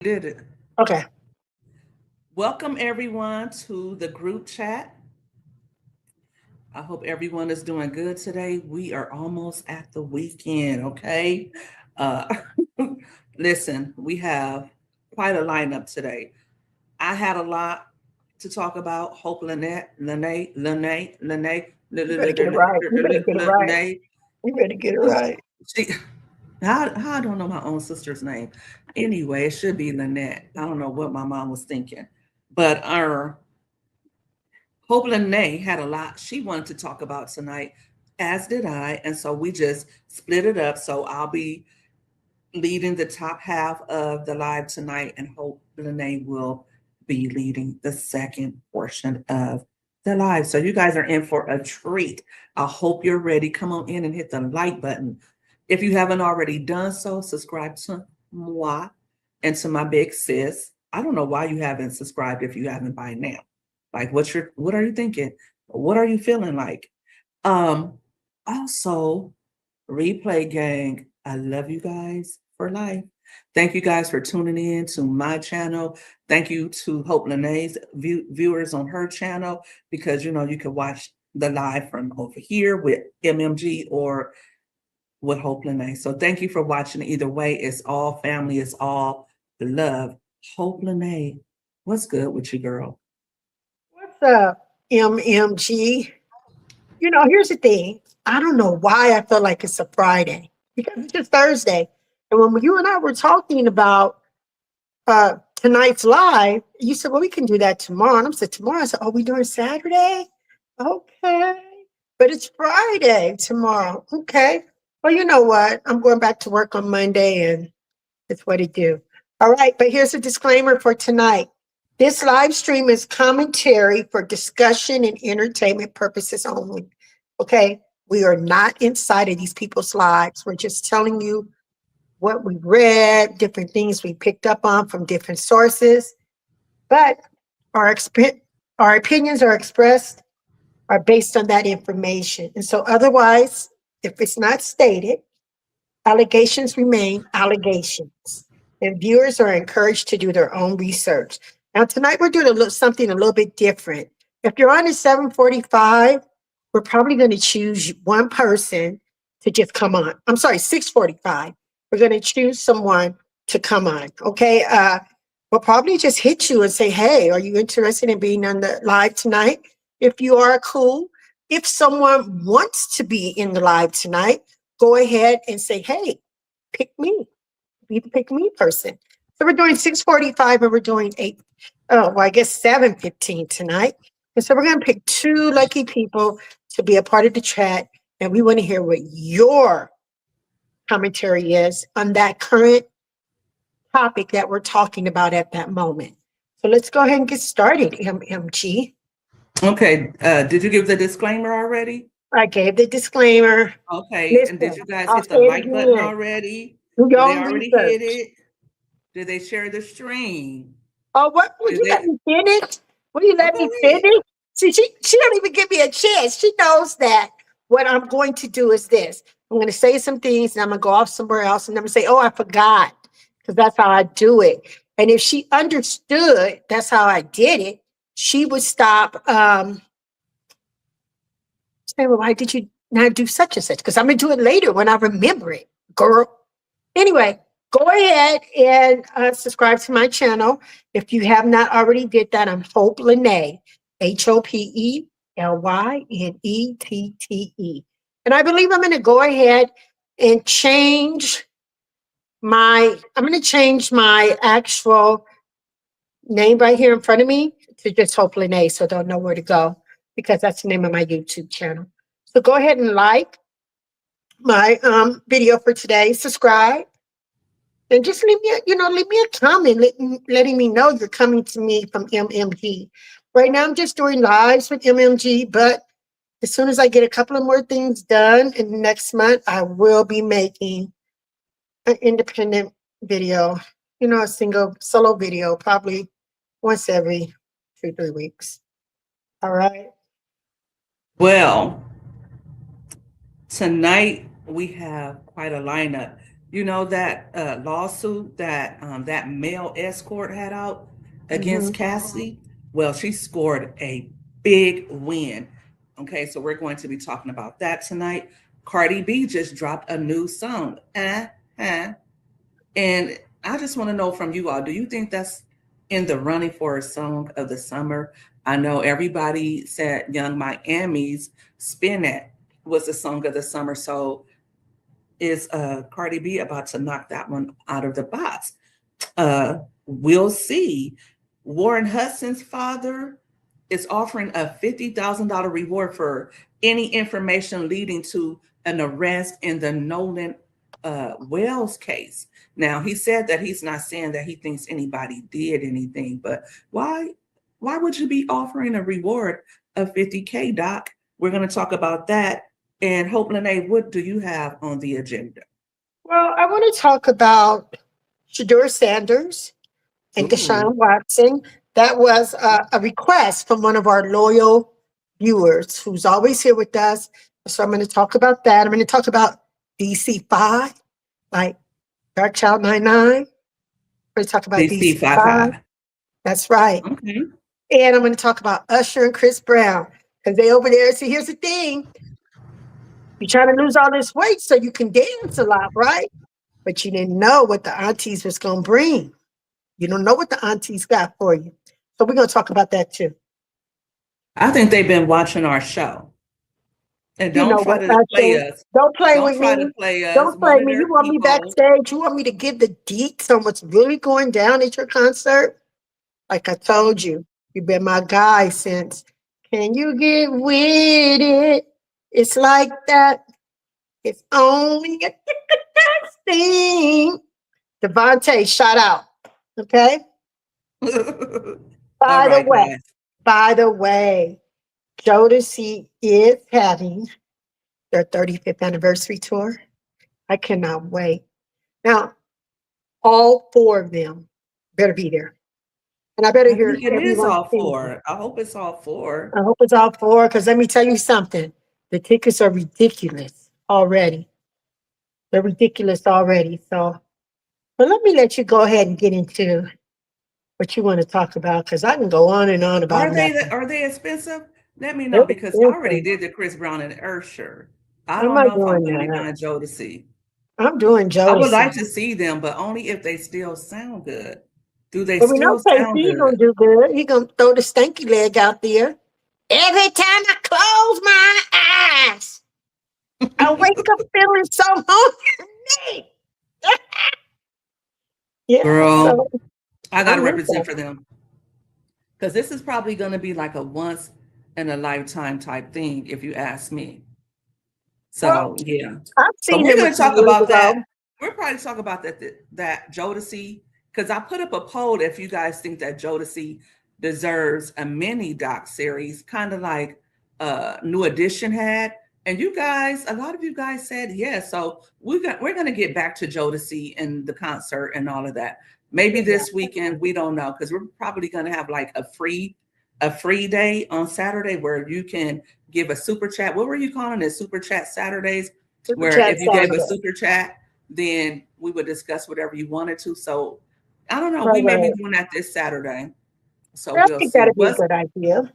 Did it. Okay. Welcome everyone to the group chat. I hope everyone is doing good today. We are almost at the weekend, okay? Uh, listen, we have quite a lineup today. I had a lot to talk about. Hope You better get it right. You better get it right. Lene. You better get it right. She, how I don't know my own sister's name. Anyway, it should be Lynette. I don't know what my mom was thinking. But our Hope Lene had a lot she wanted to talk about tonight, as did I. And so we just split it up. So I'll be leading the top half of the live tonight, and Hope Lene will be leading the second portion of the live. So you guys are in for a treat. I hope you're ready. Come on in and hit the like button. If you haven't already done so, subscribe to moi and to my big sis. I don't know why you haven't subscribed if you haven't by now. Like what are you thinking? What are you feeling like? Um Also, replay gang, I love you guys for life. Thank you guys for tuning in to my channel. Thank you to Hope Lene's viewers on her channel, because you know you can watch the live from over here with MMG or with Hope Lene. So thank you for watching. Either way, it's all family, it's all love. Hope Lene, what's good with you, girl? What's up, MMG? Here's the thing. I don't know why I feel like it's a Friday because it's just Thursday. And when you and I were talking about tonight's live, you said, well, we can do that tomorrow. And I said, tomorrow? I said, oh, we doing Saturday? Okay. But it's Friday tomorrow. Okay. Well, you know what? I'm going back to work on Monday and it's what it do. All right. But here's a disclaimer for tonight. This live stream is commentary for discussion and entertainment purposes only. Okay. We are not inside of these people's lives. We're just telling you what we read, different things we picked up on from different sources. But our, our opinions are expressed are based on that information. And so otherwise, if it's not stated, allegations remain allegations. And viewers are encouraged to do their own research. Now, tonight we're doing something a little bit different. If you're on at 7:45, we're probably going to choose one person to just come on. I'm sorry, 6:45. We're going to choose someone to come on. Okay. We'll probably just hit you and say, hey, are you interested in being on the live tonight? If you are, cool. If someone wants to be in the live tonight, go ahead and say, hey, pick me. Be the pick me person. So we're doing 6:45 and we're doing 8. Oh, well, I guess 7:15 tonight. And so we're going to pick two lucky people to be a part of the chat. And we want to hear what your commentary is on that current topic that we're talking about at that moment. So let's go ahead and get started, MMG. Okay, did you give the disclaimer already? I gave the disclaimer. Okay, and did Listen, you guys I'll hit the say it like button again. already? Do your Did they own already hit research. it? Did they share the stream? Oh, what would Did you let they? me finish? Will you Oh, let go me ahead. finish? See, she don't even give me a chance. She knows that what I'm going to do is this. I'm going to say some things and I'm going to go off somewhere else and I'm going to say, oh, I forgot. Because that's how I do it. And if she understood that's how I did it, she would stop saying, well, why did you not do such and such? Because I'm going to do it later when I remember it, girl. Anyway, go ahead and subscribe to my channel. If you have not already did that, I'm Hope Lene, HOPELYNETTE. And I believe I'm going to go ahead and I'm going to change my actual name right here in front of me to just Hope Lene so don't know where to go because that's the name of my YouTube channel. So go ahead and like my video for today, subscribe, and just leave me a comment, letting me know you're coming to me from MMG. Right now, I'm just doing lives with MMG, but as soon as I get a couple of more things done in next month, I will be making an independent video, a single solo video, probably once every 2, 3 weeks. All right. Well, tonight we have quite a lineup. You know that lawsuit that that male escort had out Hmm. against Cassie? Well, she scored a big win. Okay, so we're going to be talking about that tonight. Cardi B just dropped a new song. And I just want to know from you all, do you think that's in the running for a song of the summer? I know everybody said Young Miami's Spin It was the song of the summer. So is Cardi B about to knock that one out of the box? We'll see. Warren Hudson's father is offering a $50,000 reward for any information leading to an arrest in the Nolan Wells case. Now he said that he's not saying that he thinks anybody did anything, but why would you be offering a reward of 50K, Doc? We're going to talk about that. And Hope Lene, what do you have on the agenda? Well, I want to talk about Shedeur Sanders and Ooh, Deshaun Watson. That was a request from one of our loyal viewers who's always here with us. So I'm going to talk about that. I'm going to talk about DC5, like Dark Child 99. I'm going to talk about DC DC5. 55. That's right. Okay. And I'm going to talk about Usher and Chris Brown because they over there. See, here's the thing. You're trying to lose all this weight so you can dance a lot, right? But you didn't know what the aunties was going to bring. You don't know what the aunties got for you. So we're going to talk about that too. I think they've been watching our show. And You don't know try what, to play Usher? us. Don't play Don't with try to me. play us. Don't play One of me. You their want me people. backstage? You want me to give the deets on what's really going down at your concert? Like I told you, you've been my guy since. Can you get with it? It's like that. It's only a thing. Devontae, shout out. Okay. All By the right, way, guys. by the way, Jodeci is having their 35th anniversary tour. I cannot wait. Now, all four of them better be there. And I better I hear think it is everyone all singing. four. I hope it's all four. I hope it's all four because let me tell you something. The tickets are ridiculous already. They're ridiculous already. So, but let me let you go ahead and get into what you want to talk about because I can go on and on about nothing. Are they expensive? Let me They're know because I already expensive. did the Chris Brown and Usher. I I'm don't not know if I'm doing going to be that. buying Jodeci. I'm doing I would like Jodeci. to see them, but only if they still sound good. Do they But we know still KC sound gonna good? do good. He gonna throw the stanky leg out there. Every time I close my eyes, I wake up feeling so hungry. Yeah, Girl, so I got to I'm into represent for them because this is probably going to be like a once in a lifetime type thing, if you ask me. well, So yeah, I've but seen we're them a going to few talk years about that. ago. We're probably talk about that Jodeci because I put up a poll if you guys think that Jodeci deserves a mini doc series, kind of like New Edition had. And you guys, a lot of you guys said yes. So we're gonna get back to Jodeci and the concert and all of that. Maybe Yeah. this weekend, we don't know, because we're probably gonna have like a free day on Saturday where you can give a super chat. What were you calling it? Super chat Saturdays, Super where chat if you gave a Saturday. super chat, then we would discuss whatever you wanted to. So I don't know. We Right, may be right. doing that this Saturday. So I we'll think see. that'd be a good idea.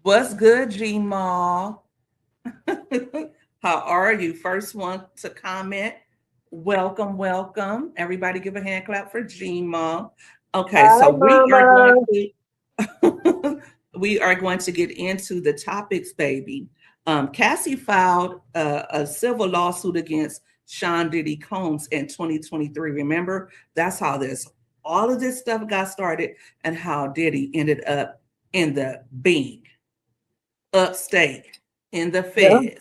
What's good, G Mall? How are you? First one to comment. Welcome, welcome. Everybody give a hand clap for G Mall. Okay, Hi, so we are going Mama. to we are going to get into the topics, baby. Cassie filed a civil lawsuit against Sean Diddy Combs in 2023. Remember, that's how this all of this stuff got started and how Diddy ended up in the Bing, upstate, in the Yeah. Fed,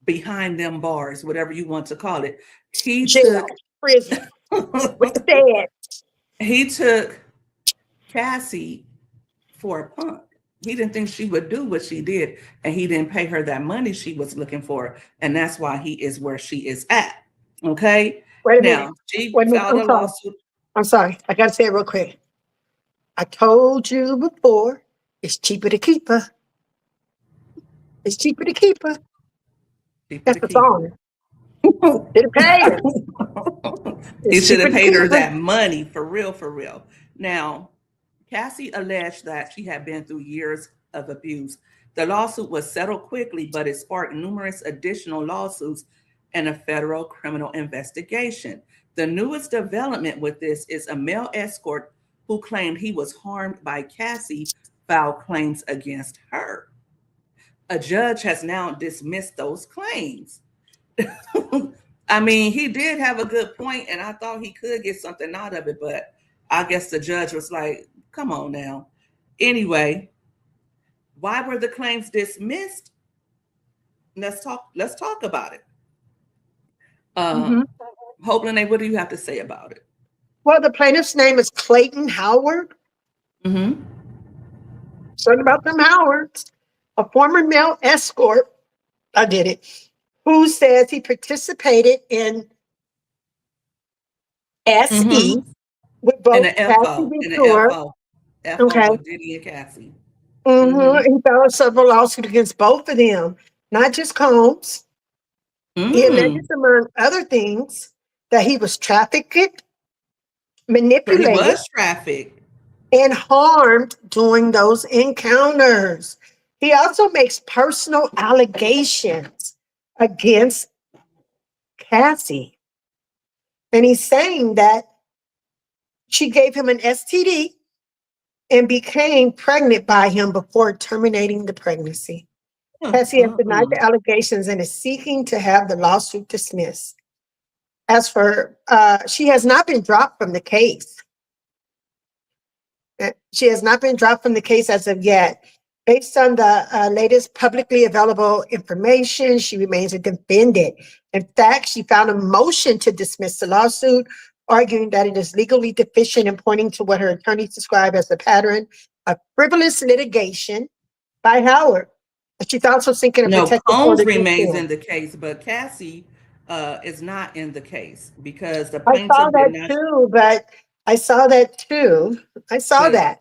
behind them bars, whatever you want to call it. He took Jail, prison, with the fed. he took Cassie for a punk. He didn't think she would do what she did, and he didn't pay her that money she was looking for, and that's why he is where she is at. Okay, Wait a minute. now she Wait a minute. filed I'm a sorry. lawsuit. I'm sorry. I gotta say it real quick. I told you before, it's cheaper to keep her. It's cheaper to keep her. Keep it That's a the keeper. song. Should have paid her. He It's should cheaper have to paid her keep her. that money for real, for real. Now, Cassie alleged that she had been through years of abuse. The lawsuit was settled quickly, but it sparked numerous additional lawsuits and a federal criminal investigation. The newest development with this is a male escort who claimed he was harmed by Cassie filed claims against her. A judge has now dismissed those claims. I mean, he did have a good point, and I thought he could get something out of it, but I guess the judge was like, come on now. Anyway, why were the claims dismissed? Let's talk about it. Mhm. Hopeland, what do you have to say about it? Well, the plaintiff's name is Clayton Howard. Mm-hmm. Something about them Howards, a former male escort. I did it. Who says he participated in SE Mm-hmm. with And both the Cassie FO, and the Ventura. FO Okay. with Diddy and Cassie. Mm-hmm. He filed several lawsuits against both of them, not just Combs. He alleged, Mm. among other things, that he was trafficked, So he manipulated, was trafficked. and harmed during those encounters. He also makes personal allegations against Cassie. And he's saying that she gave him an STD and became pregnant by him before terminating the pregnancy. Cassie has denied the allegations and is seeking to have the lawsuit dismissed. As for, she has not been dropped from the case. She has not been dropped from the case as of yet. Based on the latest publicly available information, she remains a defendant. In fact, she filed a motion to dismiss the lawsuit, arguing that it is legally deficient and pointing to what her attorneys describe as a pattern of frivolous litigation by Howard. And she's also seeking a No, protective Combs order against remains him. in the case, but Cassie is not in the case because the I saw plaintiff did that not. too, but I saw that too. I saw But that.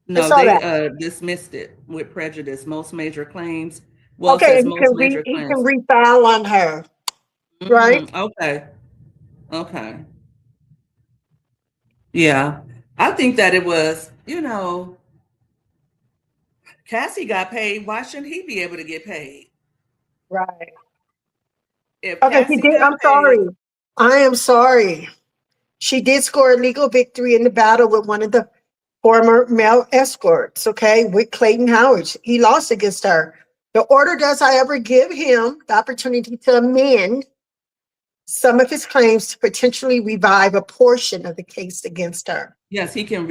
I no, saw they that. dismissed it with prejudice. Most major claims. Well, it Okay, says and most major he can claims. refile on her, right? Okay. Okay. Yeah. I think that it was, Cassie got paid. Why shouldn't he be able to get paid? Right. If Okay, she Cassie did. got I'm paid, sorry. I am sorry. She did score a legal victory in the battle with one of the former male escorts, okay, with Clayton Howard. He lost against her. The order does, however, give him the opportunity to amend some of his claims to potentially revive a portion of the case against her. yes, he can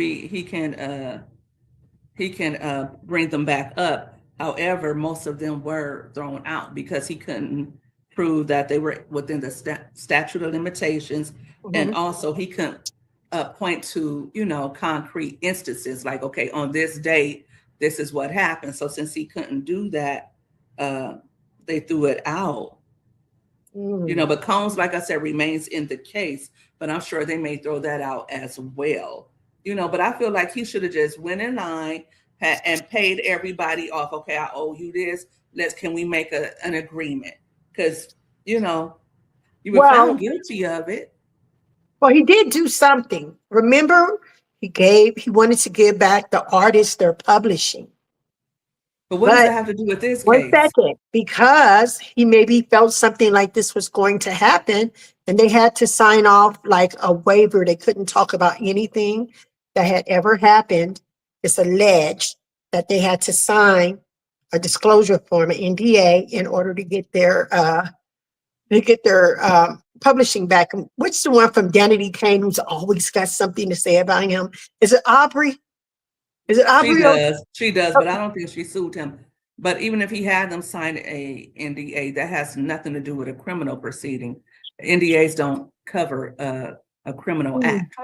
bring them back up. However, most of them were thrown out because he couldn't prove that they were within the statute of limitations, and Mhm. also he couldn't point to concrete instances like, okay, on this date this is what happened. So since he couldn't do that, uh, they threw it out. Mm. But Combs, like I said, remains in the case, but I'm sure they may throw that out as well. But I feel like he should have just went in line and paid everybody off. Okay, I owe you this. Can we make an agreement? Because, you were Well, found guilty of it. well, he did do something. Remember, he wanted to give back the artists they're publishing. But what does But that have to do with this one case? second, because he maybe felt something like this was going to happen, and they had to sign off like a waiver. They couldn't talk about anything that had ever happened. It's alleged that they had to sign a disclosure form, an NDA, in order to get their publishing back. Which the one from Danity Kane who's always got something to say about him? Is it Aubrey? Is it She Aubrey? does. She does, but I don't think she sued him. But even if he had them sign a NDA, that has nothing to do with a criminal proceeding. NDAs don't cover a criminal Mm. act.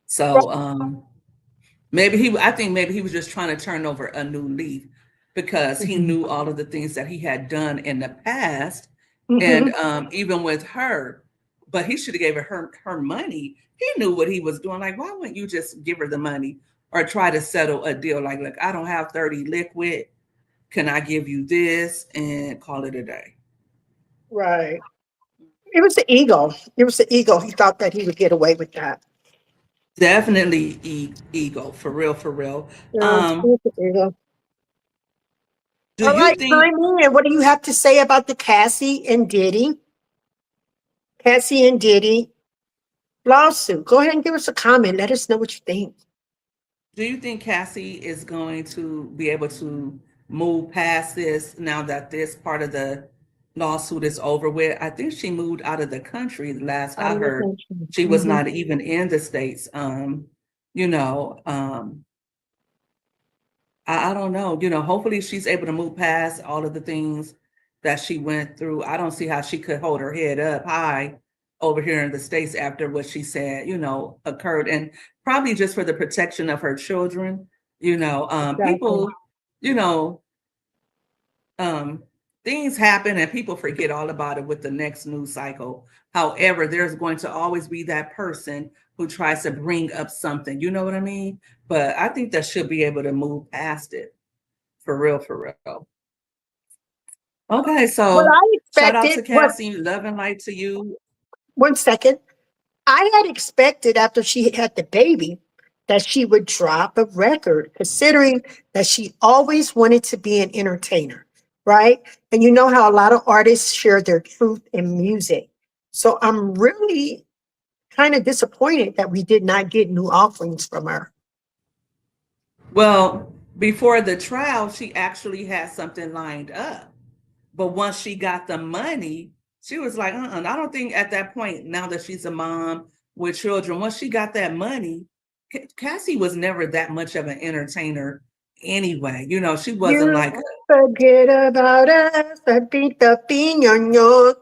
So I think maybe he was just trying to turn over a new leaf because he knew all of the things that he had done in the past, Mhm. and even with her. But he should have gave her money. He knew what he was doing. Like, why wouldn't you just give her the money or try to settle a deal? Like, look, I don't have 30 liquid. Can I give you this and call it a day? Right. It was the ego. It was the ego. He thought that he would get away with that. Definitely ego, for real, for real. Yeah, it Um, was the ego. do All you right, think? chime in. What do you have to say about the Cassie and Diddy? Cassie and Diddy lawsuit. Go ahead and give us a comment. Let us know what you think. Do you think Cassie is going to be able to move past this now that this part of the lawsuit is over with? I think she moved out of the country. The last Out I of the heard, country. she was Mhm. not even in the States. You know, I don't know. Hopefully she's able to move past all of the things that she went through. I don't see how she could hold her head up high over here in the States after what she said, occurred. And probably just for the protection of her children, Exactly. people, you know, um, things happen and people forget all about it with the next news cycle. However, there's going to always be that person who tries to bring up something, you know what I mean? But I think that she'll be able to move past it. For real, for real. Okay, Well, so I shout out to expected what Cassie. Love and light to you. 1 second. I had expected after she had the baby that she would drop a record, considering that she always wanted to be an entertainer, right? And you know how a lot of artists share their truth in music. So I'm really kind of disappointed that we did not get new offerings from her. Well, before the trial, she actually had something lined up. But once she got the money, she was like, I don't think at that point, now that she's a mom with children, once she got that money, Cassie was never that much of an entertainer anyway. She wasn't You like, forget about us, I beat the piñón.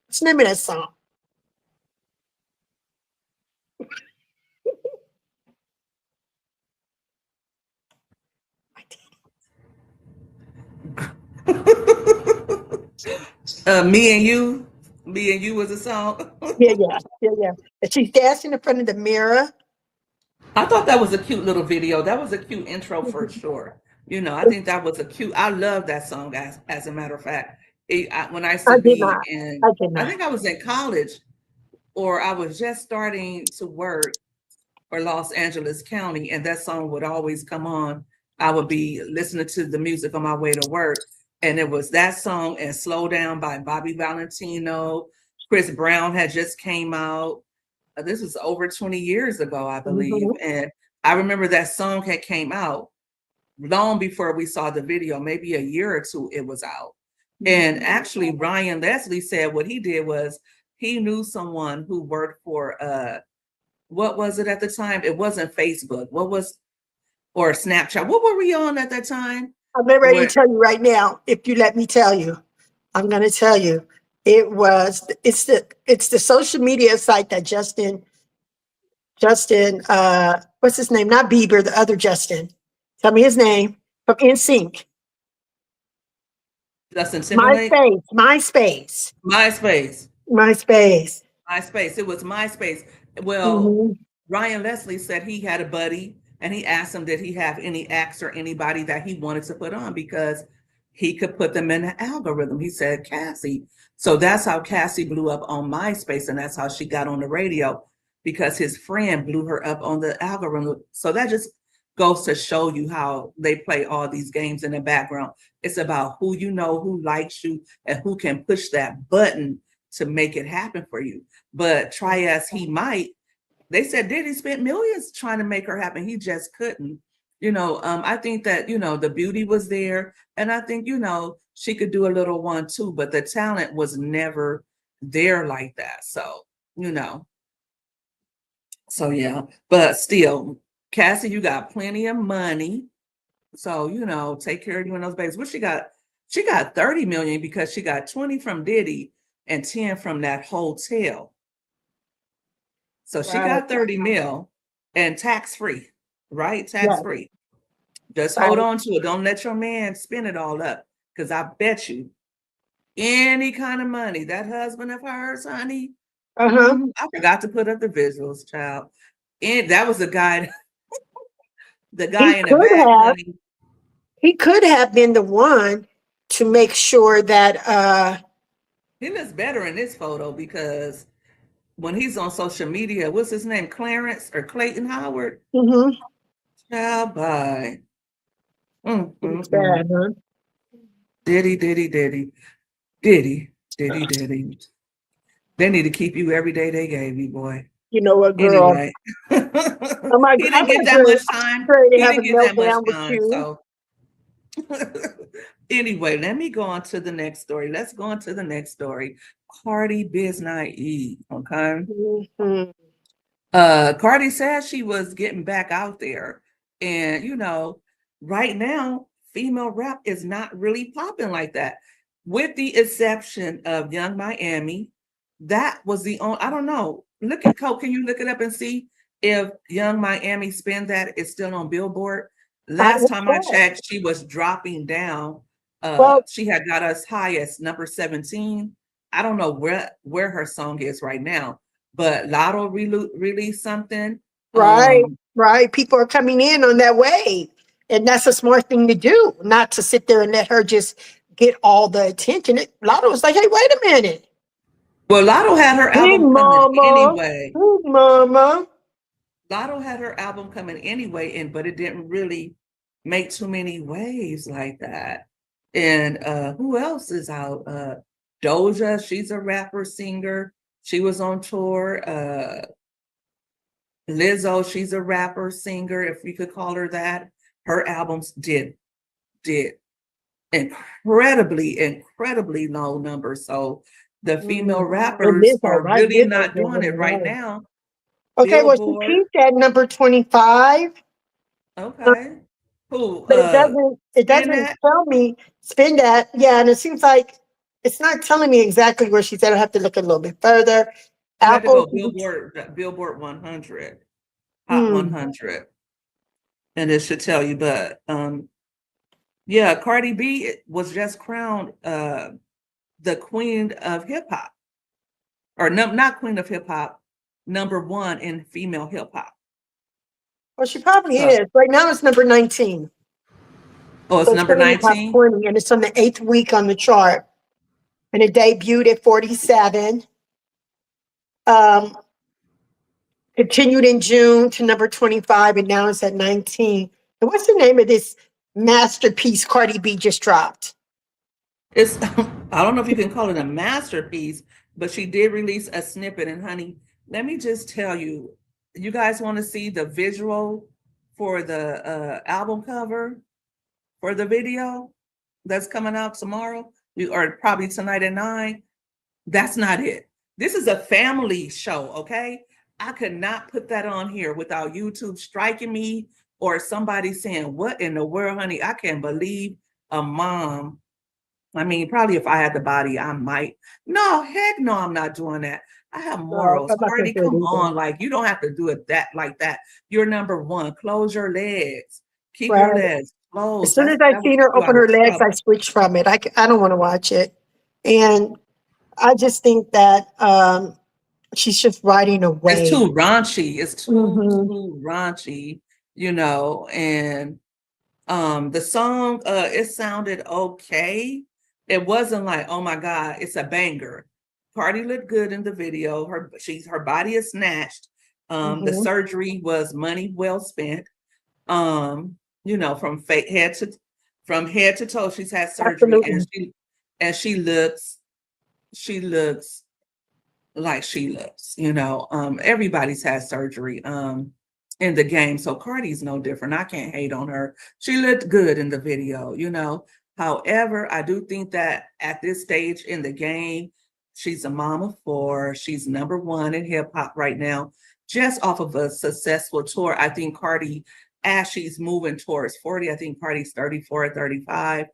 What's the name of that song? me and you. Me and you was a song. Yeah, yeah, yeah, yeah. And she's dancing in front of the mirror. I thought that was a cute little video. That was a cute intro for sure. I think that was a cute. I love that song. As a matter of fact, when I used I to did be not. in, I did I not. think I was in college or I was just starting to work for Los Angeles County, and that song would always come on. I would be listening to the music on my way to work, and it was that song and "Slow Down" by Bobby Valentino. Chris Brown had just came out. This was over 20 years ago, I believe. Mhm. And I remember that song had came out long before we saw the video, maybe a year or two it was out. And actually Ryan Leslie said what he did was he knew someone who worked for what was it at the time? It wasn't Facebook. What was or Snapchat? What were we on at that time? I'm not ready to Where tell you right now. If you let me tell you, I'm going to tell you. It's the social media site that Justin, what's his name? Not Bieber, the other Justin. Tell me his name from NSYNC. Justin Timberlake? MySpace. MySpace. MySpace. MySpace. It was MySpace. Well, Mhm. Ryan Leslie said he had a buddy and he asked him, did he have any acts or anybody that he wanted to put on because he could put them in the algorithm. He said, Cassie. So that's how Cassie blew up on MySpace and that's how she got on the radio because his friend blew her up on the algorithm. So that just goes to show you how they play all these games in the background. It's about who you know, who likes you, and who can push that button to make it happen for you. But try as he might, they said Diddy spent millions trying to make her happen. He just couldn't. I think that, the beauty was there. And I think, she could do a little one too, but the talent was never there like that. So, you know, so yeah. But still, Cassie, you got plenty of money. So, take care of you and those babies. What she got? She got 30 million because she got 20 from Diddy and 10 from that hotel. So she Right. got 30 mil and tax free, right? Tax Yes. free. Just hold Right. on to it. Don't let your man spend it all up. Because I bet you any kind of money, that husband of hers, honey, Uh-huh. I forgot to put up the visuals, child. And that was the He guy in the could back, have. honey. He could have been the one to make sure that He looks better in this photo because when he's on social media, what's his name? Clarence or Clayton Howard? Mm-hmm. Child, bye. Mm, It's mm, bad, mm. huh? Diddy, Diddy, Diddy, Diddy, Diddy, Diddy. They need to keep you every day they gave you, boy. You know what, girl? Anyway, he I'm didn't get not that much time. ready to He have a didn't get that much meltdown with time. you. So anyway, let me go on to the next story. Let's go on to the next story. Cardi Biz naive. Okay. Mm-hmm. Cardi said she was getting back out there. And right now, female rap is not really popping like that. With the exception of Young Miami, that was the only, I don't know. Look at Coke. Can you look it up and see if Young Miami Spin That is still on Billboard? I Last will time I try. checked, she was dropping down. Well, She had got us high as number 17. I don't know where her song is right now, but Lotto released something. right, right. People are coming in on that wave. And that's a smart thing to do, not to sit there and let her just get all the attention. Lotto was like, hey, wait a minute. Well, Lotto had her Big album coming mama. anyway. Big mama. Lotto had her album coming anyway, but it didn't really make too many waves like that. And who else is out? Doja, she's a rapper, singer. She was on tour. Lizzo, she's a rapper, singer, if you could call her that. Her albums did incredibly low numbers. So the female And rappers Lizzo, are right? really Lizzo not doing doing it it right right. now. Okay, well, she Billboard, peaked at number 25. okay. Who? But it doesn't Spin that? tell me spin that. Yeah, and it seems like it's not telling me exactly where she's at. I have to look a little bit further. You had to Apple. go Billboard 100, Hot Hmm. 100, and it should tell you. But yeah, Cardi B was just crowned the queen of hip hop, or no, not queen of hip hop, number one in female hip hop. Well, she probably So, is. Right now it's number 19. oh, So it's it's number still in the top 19. 20, and it's on the eighth week on the chart. And it debuted at 47. Um, Continued in June to number 25, and now it's at 19. And what's the name of this masterpiece Cardi B just dropped? It's I don't know if you can call it a masterpiece, but she did release a snippet. And honey, let me just tell you, you guys want to see the visual for the album cover for the video that's coming out tomorrow, or probably tonight at 9. That's not it. This is a family show, okay? I could not put that on here without YouTube striking me or somebody saying, "What in the world, honey? I can't believe a mom." I mean, probably if I had the body, I might. No, heck no, I'm not doing that. I have morals. I'm not going Cardi, to do it come either. on. Like, you don't have to do it that like that. You're number one. Close your legs. Keep your Right. legs As closed. soon as That I will seen keep her you open out of her legs, I trouble. switched from it. I don't want to watch it. And I just think that she's just riding a It's wave. too raunchy. It's Hmm. too raunchy, and the song it sounded okay. It wasn't like, oh my God, it's a banger. Cardi looked good in the video. Her body is snatched. The Hmm. surgery was money well spent. From head to toe, she's had surgery, and Absolutely. she looks like she looks. Everybody's had surgery in the game. So Cardi's no different. I can't hate on her. She looked good in the video. However, I do think that at this stage in the game, she's a mom of four. She's number one in hip hop right now, just off of a successful tour. I think Cardi, as she's moving towards 40, I think Cardi's 34 or 35.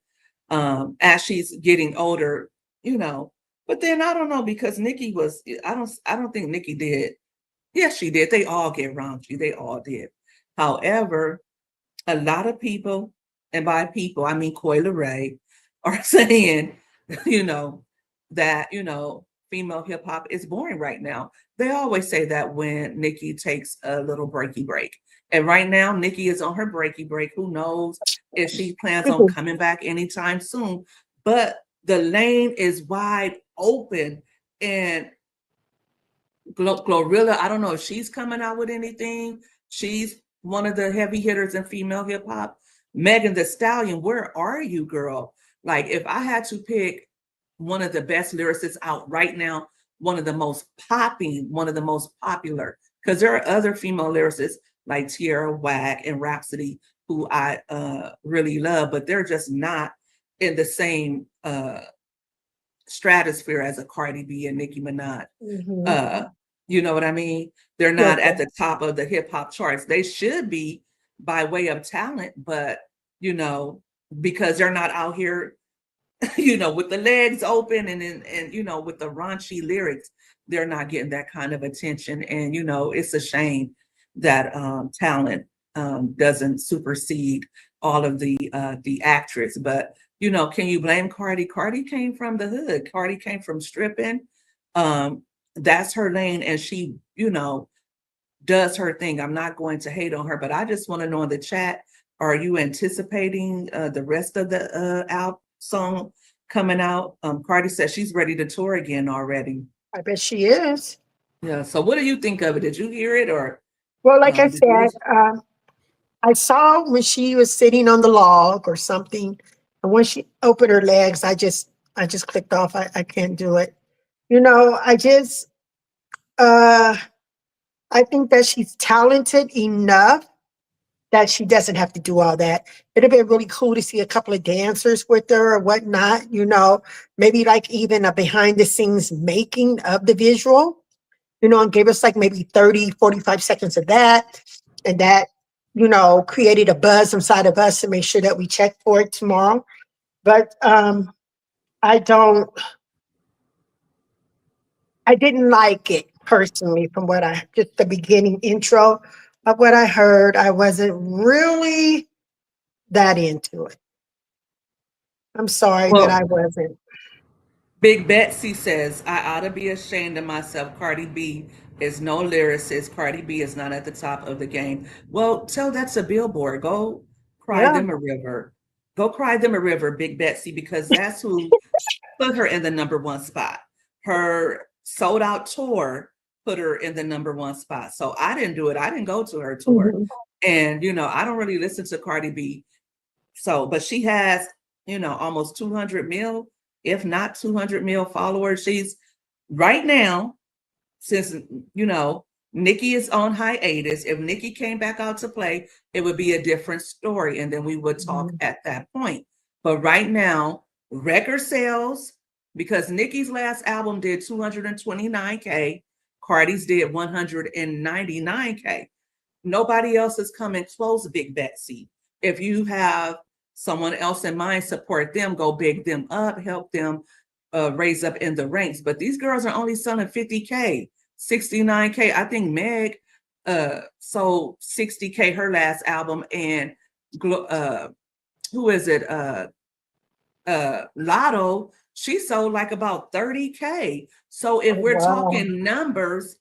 As she's getting older, you know, but then I don't know, because Nikki was, I don't think Nikki did. Yes, she did. They all get raunchy. They all did. However, a lot of people, and by people, I mean Coyle Ray, are saying, you know, that, female hip hop is boring right now. They always say that when Nikki takes a little breaky break. And right now, Nikki is on her breaky break. Who knows if she plans on Mhm. coming back anytime soon? But the lane is wide open. And Glorilla, I don't know if she's coming out with anything. She's one of the heavy hitters in female hip hop. Megan Thee Stallion, where are you, girl? Like, if I had to pick one of the best lyricists out right now, one of the most popular, because there are other female lyricists like Tierra Whack and Rhapsody who I really love, but they're just not in the same stratosphere as a Cardi B and Nicki Minaj. You know what I mean? They're not at the top of the hip hop charts. They should be by way of talent, but because they're not out here, with the legs open and with the raunchy lyrics, they're not getting that kind of attention. And it's a shame that talent doesn't supersede all of the actress. But can you blame Cardi? Cardi came from the hood. Cardi came from stripping. That's her lane, and she, does her thing. I'm not going to hate on her, but I just want to know in the chat, are you anticipating the rest of the song coming out? Cardi says she's ready to tour again already. I bet she is. Yeah. So what do you think of it? Did you hear it or? Well, like I said, I saw when she was sitting on the log or something, and when she opened her legs, I just clicked off. I can't do it. I think that she's talented enough that she doesn't have to do all that. It'd have been really cool to see a couple of dancers with her or whatnot, maybe like even a behind the scenes making of the visual, and gave us like maybe 30, 45 seconds of that. And that, created a buzz inside of us to make sure that we check for it tomorrow. But I didn't like it personally from just the beginning intro of what I heard. I wasn't really that into it. I'm sorry that I wasn't. Big Betsy says, I ought to be ashamed of myself. Cardi B is no lyricist. Cardi B is not at the top of the game. Well, tell that to Billboard. Go cry them a river. Go cry them a river, Big Betsy, because that's who put her in the #1 spot. Her sold out tour put her in the #1 spot. So I didn't do it. I didn't go to her tour. And, I don't really listen to Cardi B. So, but she has, almost 200 mil, if not 200 mil followers. She's right now, since, Nicki is on hiatus. If Nicki came back out to play, it would be a different story. And then we would talk at that point. But right now, record sales, because Nicki's last album did 229K, Cardi's did 199K. Nobody else is coming close, Big Betsy. If you have someone else in mind, support them, go big them up, help them raise up in the ranks. But these girls are only selling 50K, 69K. I think Meg sold 60K her last album, and who is it? Lotto, she sold like about 30K. So if we're talking numbers,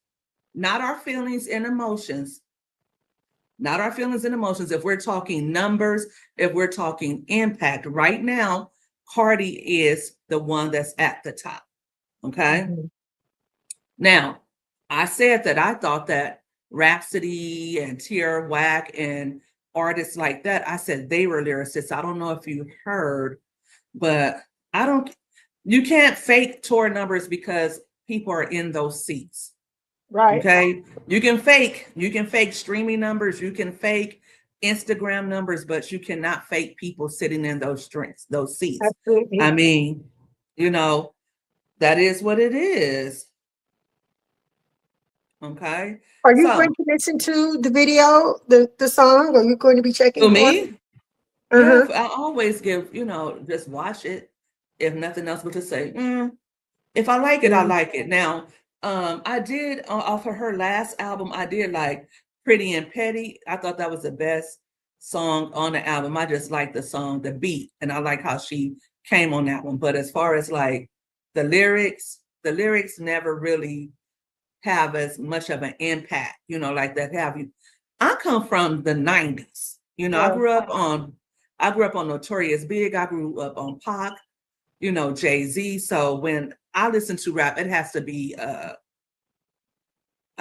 not our feelings and emotions, if we're talking numbers, if we're talking impact, right now, Cardi is the one that's at the top. Okay. Now, I said that I thought that Rhapsody and Tierra Whack and artists like that, I said they were lyricists. I don't know if you heard, but you can't fake tour numbers because people are in those seats. Right. Okay. You can fake streaming numbers, you can fake Instagram numbers, but you cannot fake people sitting in those seats. Absolutely. I mean, that is what it is. Okay. Are you going to listen to the video, the song? Are you going to be checking for me? Yeah, I always give, just watch it. If nothing else but to say, if I like it, I like it. Now, I did off of her last album, I did like Pretty and Petty. I thought that was the best song on the album. I just like the song, the beat, and I like how she came on that one. But as far as like the lyrics never really have as much of an impact, like that have you. I come from the 90s. I grew up on Notorious Big. I grew up on Pac, Jay-Z. So when I listen to rap, it has to be I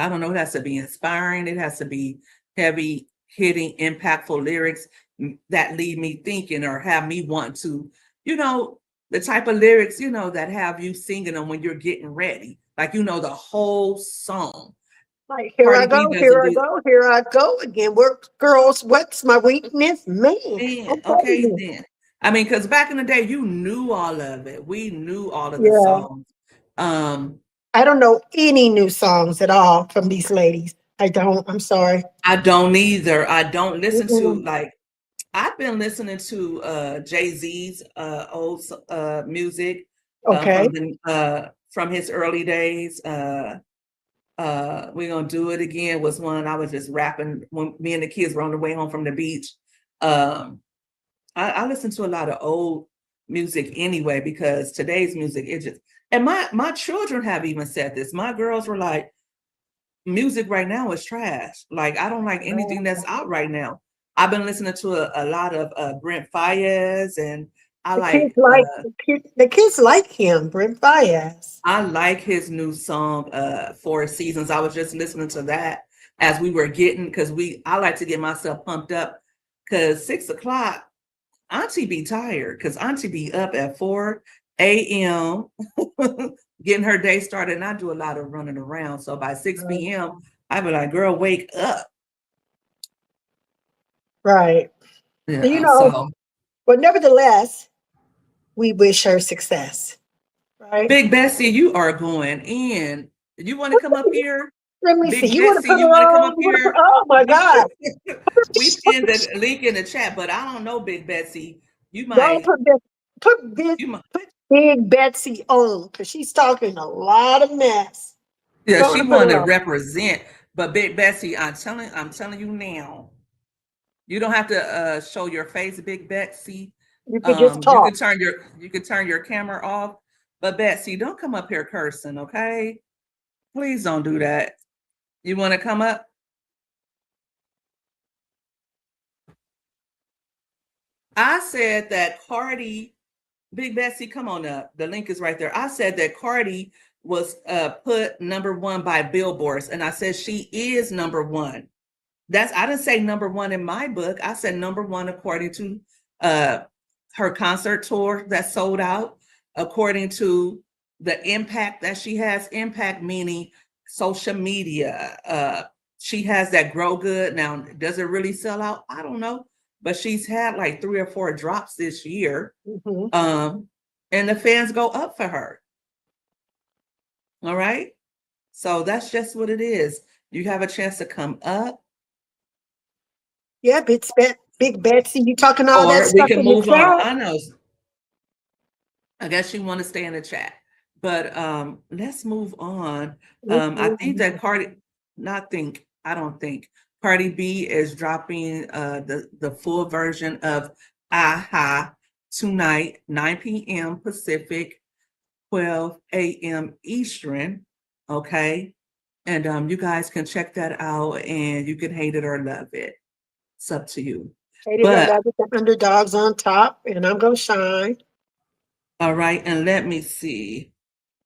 don't know, it has to be inspiring, it has to be heavy hitting, impactful lyrics that leave me thinking or have me want to, you know, the type of lyrics, you know, that have you singing them when you're getting ready. Like, you know, the whole song. Like, here I Cardi B go, doesn't here I do go, here I go again. Work, girls, what's my weakness? Man, man, I'm okay crazy. then. I mean, because back in the day, you knew all of it. We knew all of the Yeah. songs. Um, I don't know any new songs at all from these ladies. I don't. I'm sorry. I don't either. I don't listen to Mm-mm. like I've been listening to Jay-Z's old music Okay. from his early days. We're gonna do it again was one I was just rapping when me and the kids were on the way home from the beach. Um, I listen to a lot of old music anyway because today's music it just and my children have even said this. My girls were like, music right now is trash. Like I don't like anything that's out right now. I've been listening to a lot of Brent Fayez, and I like The kids like him, Brent Fayez. I like his new song, Four Seasons. I was just listening to that as we were getting because I like to get myself pumped up because 6 o'clock, Auntie be tired because Auntie be up at 4 a.m. getting her day started, and I do a lot of running around. So by 6 p.m., I be like, girl, wake up. Right. You Yeah. know, So but nevertheless, we wish her success. Right. Big Bessie, you are going in. You want to come up here? Let me see. Big You want to Bessie, put you her want to come up on? You want to put? here? Oh my We God! we pinned the link in the chat, but I don't know, Big Bessie. You Don't might, put this. you might. Put Big Betsy on because she's talking a lot of mess. You Yeah, don't want she to put wanted her to on. represent, but Big Bessie, I'm telling you now, you don't have to show your face, Big Betsy. You could just talk. You can turn your camera off, but Betsy, don't come up here cursing, okay? Please don't do that. You want to come up? I said that Cardi, Big Betsy, come on up. The link is right there. I said that Cardi was put #1 by billboards, and I said she is #1. I didn't say #1 in my book. I said #1 according to uh, her concert tour that sold out, according to the impact that she has. Impact meaning social media. She has that grow good. Now, does it really sell out? I don't know, but she's had like 3 or 4 drops this year, Hmm. and the fans go up for her. All right, so that's just what it is. You have a chance to come up. Yeah, Big Betsy, you talking all that Or we stuff can in the move on. chat? I know. I guess you want to stay in the chat. But let's move on. I think that I don't think Cardi B is dropping the full version of Aha tonight, 9 p.m. Pacific, 12 a.m. Eastern. Okay. And you guys can check that out and you can hate it or love it. It's up to you. Hated her But love with the underdogs on top, and I'm gonna shine. all right, and let me see.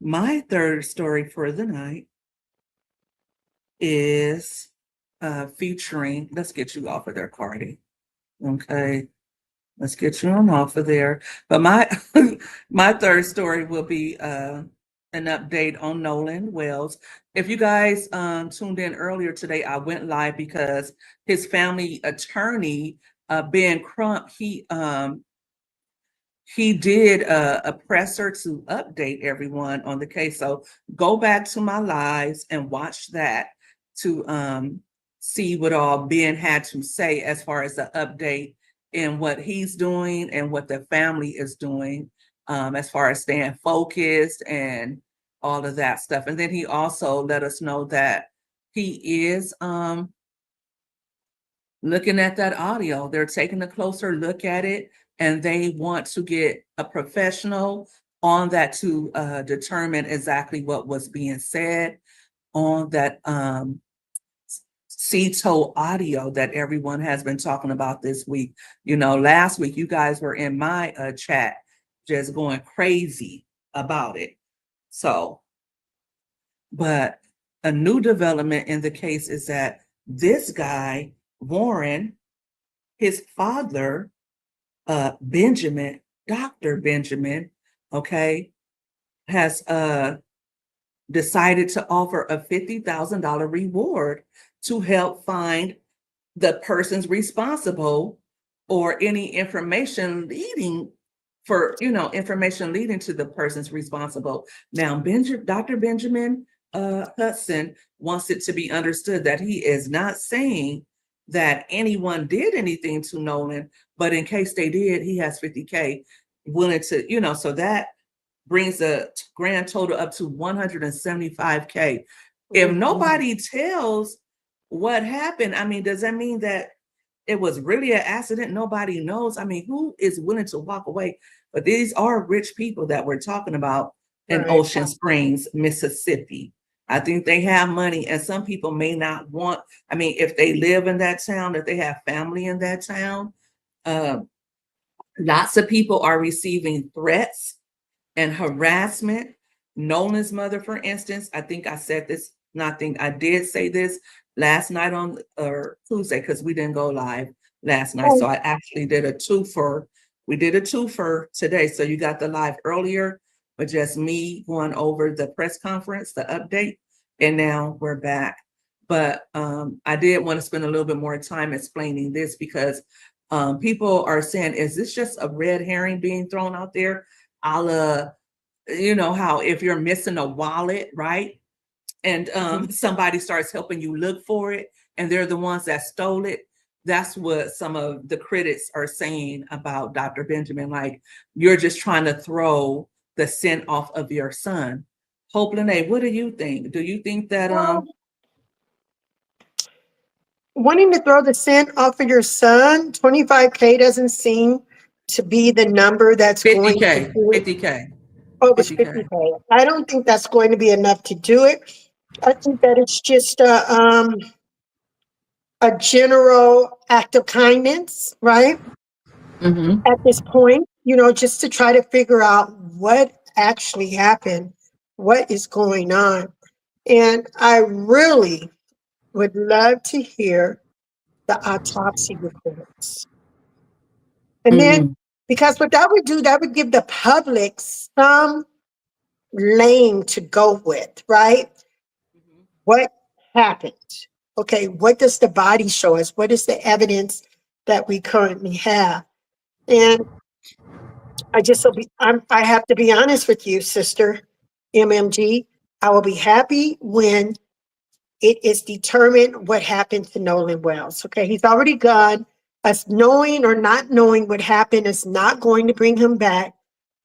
My third story for the night is featuring, let's get you off of there, Cardi. Okay, let's get you on off of there. But my my third story will be an update on Nolan Wells. If you guys tuned in earlier today, I went live because his family attorney, Ben Crump, he did a presser to update everyone on the case. So go back to my lives and watch that to see what all Ben had to say as far as the update and what he's doing and what the family is doing as far as staying focused and all of that stuff. And then he also let us know that he is looking at that audio. They're taking a closer look at it, and they want to get a professional on that to determine exactly what was being said on that CETO audio that everyone has been talking about this week. You know, last week you guys were in my chat just going crazy about it. So, but a new development in the case is that this guy, Warren, his father, Benjamin, Dr. Benjamin, okay, has decided to offer a $50,000 reward to help find the persons responsible or any information leading information leading to the persons responsible. Now, Dr. Benjamin Hudson wants it to be understood that he is not saying that anyone did anything to Nolan, but in case they did, he has 50K willing to, so that brings the grand total up to 175K. If nobody tells what happened, I mean, does that mean that it was really an accident? Nobody knows. I mean, who is willing to walk away? But these are rich people that we're talking about in Ocean Springs, Mississippi. I think they have money, and some people may not want, I mean, if they live in that town, if they have family in that town, lots of people are receiving threats and harassment. Nolan's mother, for instance, I think I said this, I did say this last night or Tuesday, because we didn't go live last night. So I actually did a twofer. We did a twofer today. So you got the live earlier, but just me going over the press conference, the update, and now we're back. But I did want to spend a little bit more time explaining this because people are saying, is this just a red herring being thrown out there? How if you're missing a wallet, right? And somebody starts helping you look for it, and they're the ones that stole it. That's what some of the critics are saying about Dr. Benjamin. Like, you're just trying to throw the scent off of your son. Hope Lene, what do you think? Do you think that wanting to throw the scent off of your son, 25K doesn't seem to be the number that's 50K, going to do it. 50K. Oh, it was 50K. I don't think that's going to be enough to do it. I think that it's just a general act of kindness, right? Mm-hmm. At this point, just to try to figure out what actually happened, what is going on. And I really would love to hear the autopsy reports. And then, because what that would do, that would give the public some lane to go with, right? What happened? Okay, what does the body show us? What is the evidence that we currently have? And I have to be honest with you, sister MMG. I will be happy when it is determined what happened to Nolan Wells. Okay, he's already gone. Us knowing or not knowing what happened is not going to bring him back,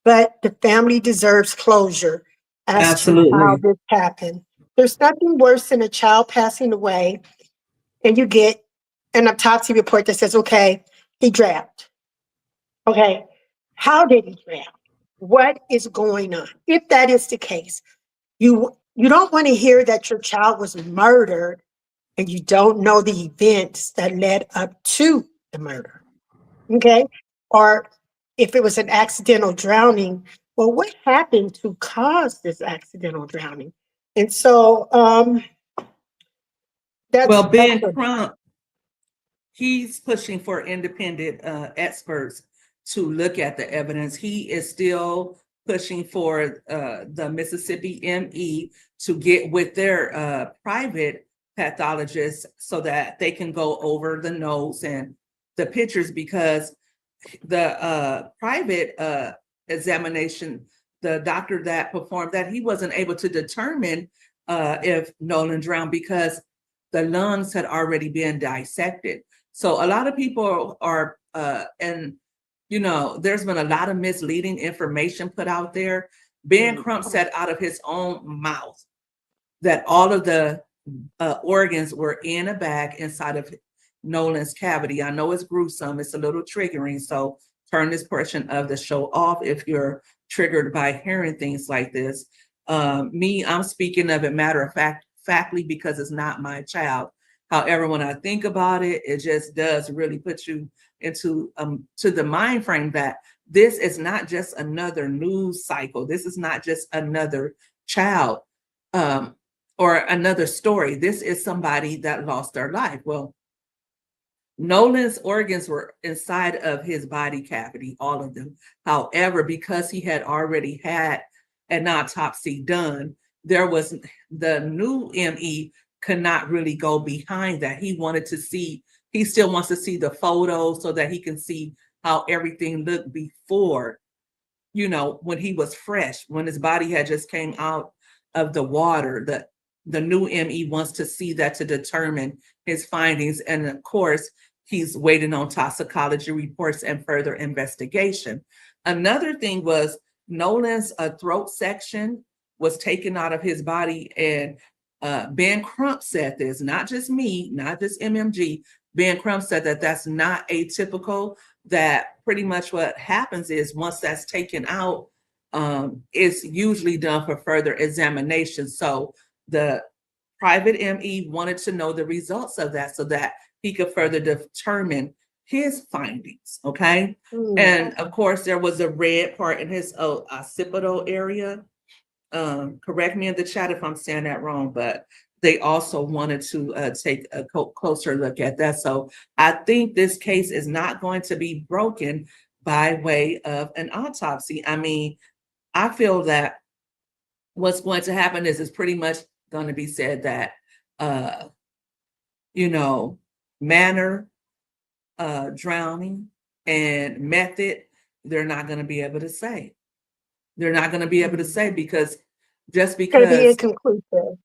but the family deserves closure as to how this happened. There's nothing worse than a child passing away and you get an autopsy report that says, okay, he drowned. Okay, how did he drown? What is going on? If that is the case, you don't want to hear that your child was murdered and you don't know the events that led up to the murder. Okay, or if it was an accidental drowning, well, what happened to cause this accidental drowning? And so Ben Crump, he's pushing for independent experts to look at the evidence. He is still pushing for the Mississippi ME to get with their private pathologists so that they can go over the notes and the pictures, because the private examination, the doctor that performed that, he wasn't able to determine if Nolan drowned because the lungs had already been dissected. So a lot of people are, there's been a lot of misleading information put out there. Ben Crump said out of his own mouth that all of the organs were in a bag inside of Nolan's cavity. I know it's gruesome, it's a little triggering, so turn this portion of the show off if you're triggered by hearing things like this. I'm speaking of it matter of factly because it's not my child. However, when I think about it, it just does really put you into to the mind frame that this is not just another news cycle. This is not just another child, um, or another story. This is somebody that lost their life. Well, Nolan's organs were inside of his body cavity, all of them. However, because he had already had an autopsy done, there was the new ME could not really go behind that. He wanted to see, he still wants to see the photos so that he can see how everything looked before, when he was fresh, when his body had just came out of the water. The new ME wants to see that to determine his findings. And of course, he's waiting on toxicology reports and further investigation. Another thing was Nolan's throat section was taken out of his body. And Ben Crump said this, not just me, not just MMG. Ben Crump said that that's not atypical, that pretty much what happens is once that's taken out, it's usually done for further examination. So the private ME wanted to know the results of that so that he could further determine his findings. Okay. And of course, there was a red part in his occipital area. Correct me in the chat if I'm saying that wrong, but they also wanted to take a closer look at that. So I think this case is not going to be broken by way of an autopsy. I mean, I feel that what's going to happen is it's pretty much going to be said that, manner, drowning, and method, they're not going to be able to say. They're not going to be able to say because just It's going to be because, inconclusive.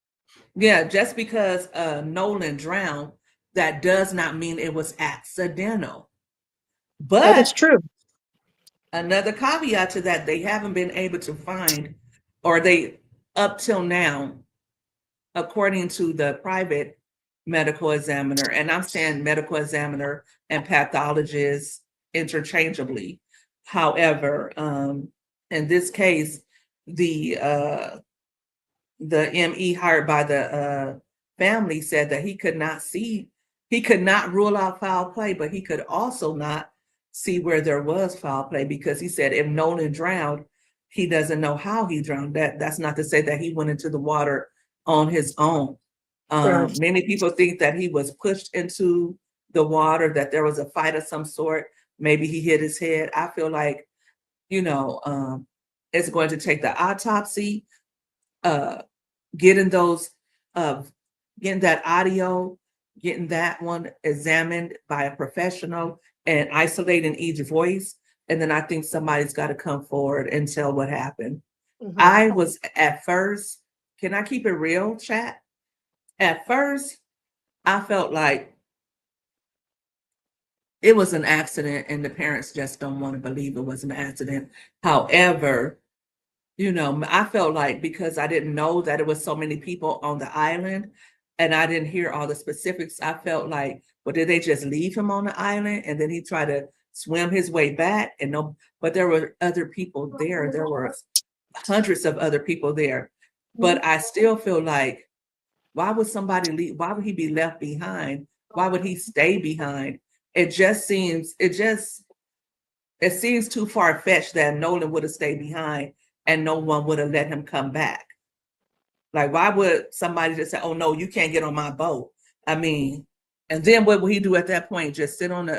yeah, just because Nolan drowned, that does not mean it was accidental. That is But true. another caveat to that, they haven't been able to find, or they, up till now, according to the private medical examiner, and I'm saying medical examiner and pathologist interchangeably. However, in this case, the ME hired by the family said that he could not rule out foul play, but he could also not see where there was foul play, because he said if Nolan drowned, he doesn't know how he drowned. That's not to say that he went into the water on his own. Right. Many people think that he was pushed into the water, that there was a fight of some sort. Maybe he hit his head. I feel like, it's going to take the autopsy, getting those, getting that audio, getting that one examined by a professional and isolating each voice. And then I think somebody's got to come forward and tell what happened. I was at first, can I keep it real, chat? At first, I felt like it was an accident and the parents just don't want to believe it was an accident. However, I felt like because I didn't know that it was so many people on the island and I didn't hear all the specifics, I felt like, well, did they just leave him on the island and then he tried to swim his way back? And no, but there were other people there. There were hundreds of other people there. But I still feel like, why would somebody leave? Why would he be left behind? Why would he stay behind? It seems too far-fetched that Nolan would have stayed behind and no one would have let him come back. Like, why would somebody just say, oh no, you can't get on my boat? I mean, and then what will he do at that point? Just sit on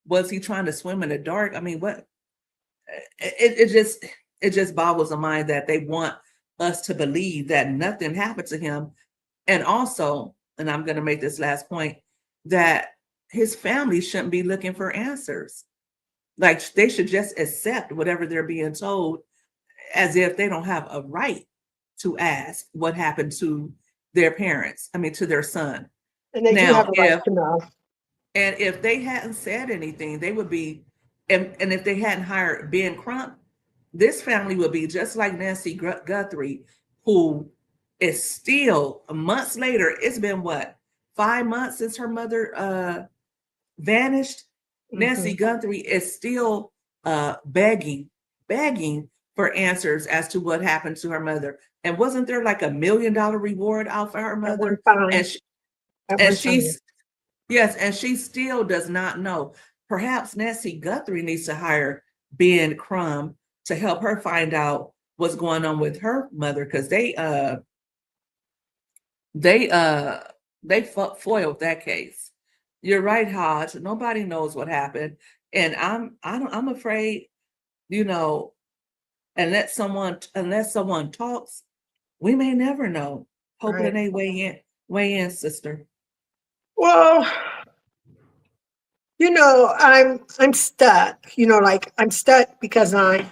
was he trying to swim in the dark? I mean, what? It just boggles the mind that they want us to believe that nothing happened to him. And also, and I'm going to make this last point, that his family shouldn't be looking for answers. Like, they should just accept whatever they're being told as if they don't have a right to ask what happened to their parents, to their son. And they do have a right to know. And if they hadn't said anything, they would be, and if they hadn't hired Ben Crump, this family would be just like Nancy Guthrie, who is still months later. It's been what, 5 months since her mother vanished. Nancy Guthrie is still begging for answers as to what happened to her mother. And wasn't there like $1 million reward out for her mother? And she still does not know. Perhaps Nancy Guthrie needs to hire Ben Crumb to help her find out what's going on with her mother, because they foiled that case. You're right, Hodge. Nobody knows what happened, and I'm afraid, you know, unless someone talks, we may never know. Hopefully Right. they weigh in, sister. Well, I'm stuck. Like I'm stuck because I'm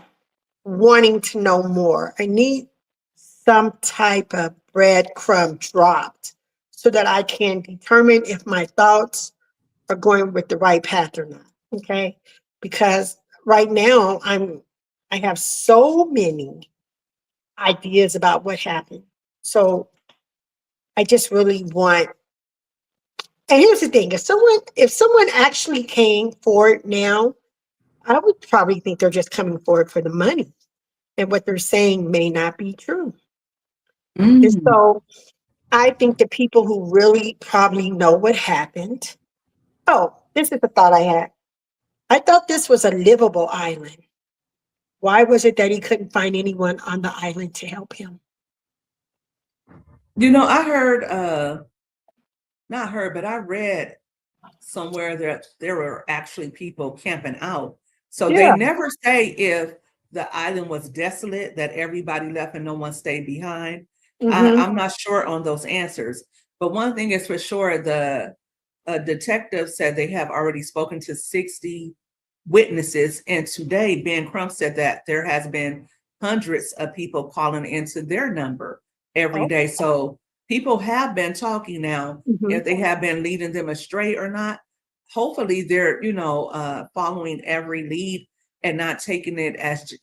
wanting to know more. I need some type of breadcrumb dropped so that I can determine if my thoughts are going with the right path or not. Okay. Because right now I have so many ideas about what happened. So I just really want, and here's the thing, if someone actually came forward now, I would probably think they're just coming forward for the money. And what they're saying may not be true. And Mm. so I think the people who really probably know what happened. Oh, this is the thought I had. I thought this was a livable island. Why was it that he couldn't find anyone on the island to help him? I heard, not heard, but I read somewhere that there were actually people camping out. So they Yeah. never say if the island was desolate, that everybody left and no one stayed behind. Hmm. I'm not sure on those answers. But one thing is for sure, the detective said they have already spoken to 60 witnesses. And today, Ben Crump said that there has been hundreds of people calling into their number every Oh. day. So people have been talking now. Hmm. If they have been leading them astray or not, hopefully they're, following every lead and not taking it as,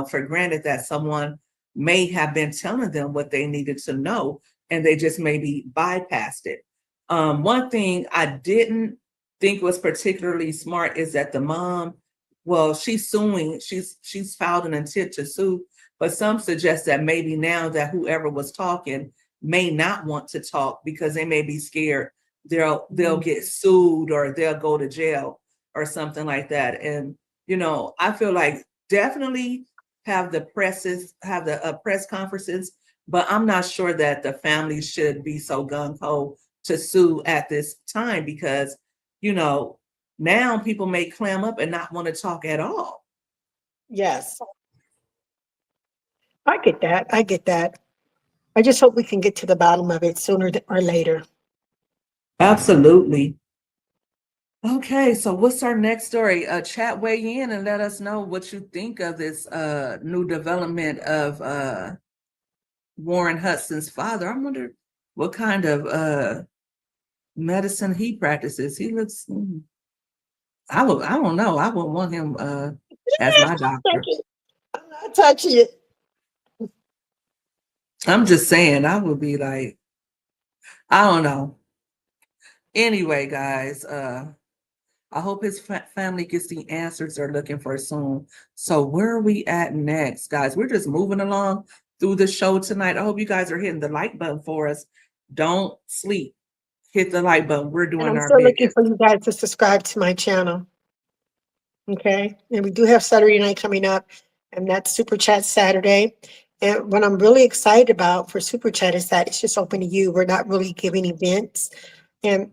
for granted that someone may have been telling them what they needed to know and they just maybe bypassed it. One thing I didn't think was particularly smart is that the mom, well, she's suing, she's filed an intent to sue, but some suggest that maybe now that whoever was talking may not want to talk because they may be scared they'll get sued or they'll go to jail or something like that. And I feel like definitely have the press conferences, but I'm not sure that the family should be so gung-ho to sue at this time because you know now people may clam up and not want to talk at all. Yes, I get that. I get that. I just hope we can get to the bottom of it sooner or later. Absolutely. Okay, so what's our next story? Chat, weigh in and let us know what you think of this new development of Warren Hudson's father. I wonder what kind of medicine he practices. He looks I don't know. I would want him as my Touch doctor. it. I'm not touching it. I'm just saying I would be like, I don't know. Anyway, guys, I hope his family gets the answers they're looking for soon. So where are we at next, guys? We're just moving along through the show tonight. I hope you guys are hitting the like button for us. Don't sleep. Hit the like button. We're And doing I'm our still looking biggest. for you guys to subscribe to my channel. Okay. And we do have Saturday night coming up, and that's Super Chat Saturday. And what I'm really excited about for Super Chat is that it's just open to you. We're not really giving events. And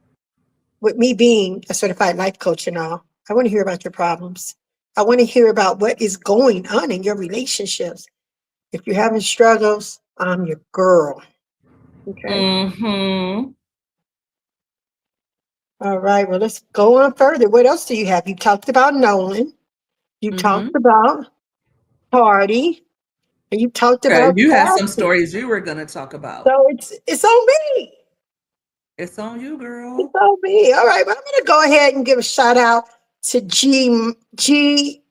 with me being a certified life coach and all, I want to hear about your problems. I want to hear about what is going on in your relationships. If you're having struggles, I'm your girl. Okay. Mm-hmm. All right. Well, let's go on further. What else do you have? You talked about Nolan. You Mm-hmm. talked about Cardi. And you talked Okay, about you had some Cassie. stories you were gonna talk about. So it's on me. It's on you, It's girl. on me. All right. Well, I'm gonna go ahead and give a shout out to G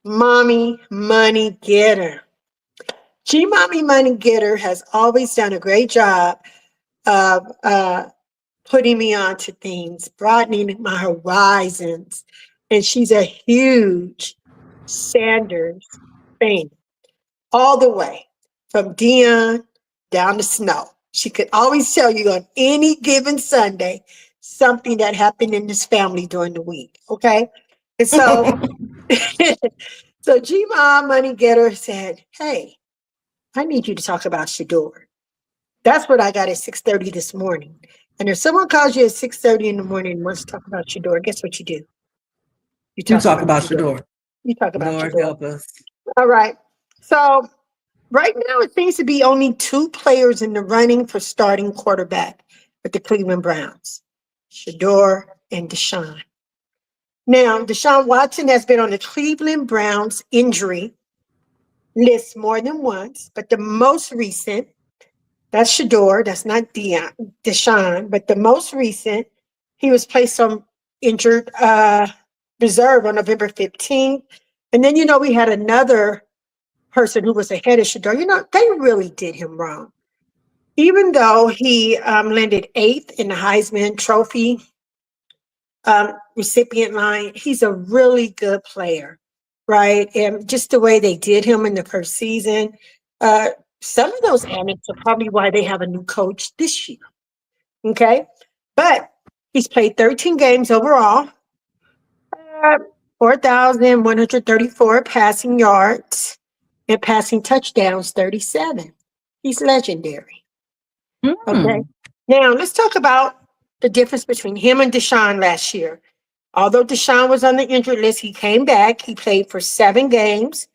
Mommy Money Getter. G Mommy Money Getter has always done a great job of putting me onto things, broadening my horizons. And she's a huge Sanders fan, all the way from Dion down to Snow. She could always tell you on any given Sunday something that happened in this family during the week. Okay. And so, so G Mom Money Getter said, hey, I need you to talk about Shedeur. That's what I got at 6:30 this morning. And if someone calls you at 6:30 in the morning and wants to talk about Shedeur, guess what you do? You You talk talk about about Shedeur. Shedeur. You talk about Lord Shedeur. help us. All right. So right now it seems to be only two players in the running for starting quarterback with the Cleveland Browns, Shedeur and Deshaun. Now, Deshaun Watson has been on the Cleveland Browns injury list more than once, but the most recent, that's Shedeur, that's not Deshaun, but the most recent, he was placed on injured reserve on November 15th. And then, we had another person who was ahead of Shedeur. They really did him wrong. Even though he landed 8th in the Heisman Trophy recipient line, he's a really good player, right? And just the way they did him in the first season, some of those anecdotes are probably why they have a new coach this year. Okay. But he's played 13 games overall, 4,134 passing yards, and passing touchdowns 37. He's legendary. Okay. Mm. Now let's talk about the difference between him and Deshaun last year. Although Deshaun was on the injured list, he came back. He played for 7 games,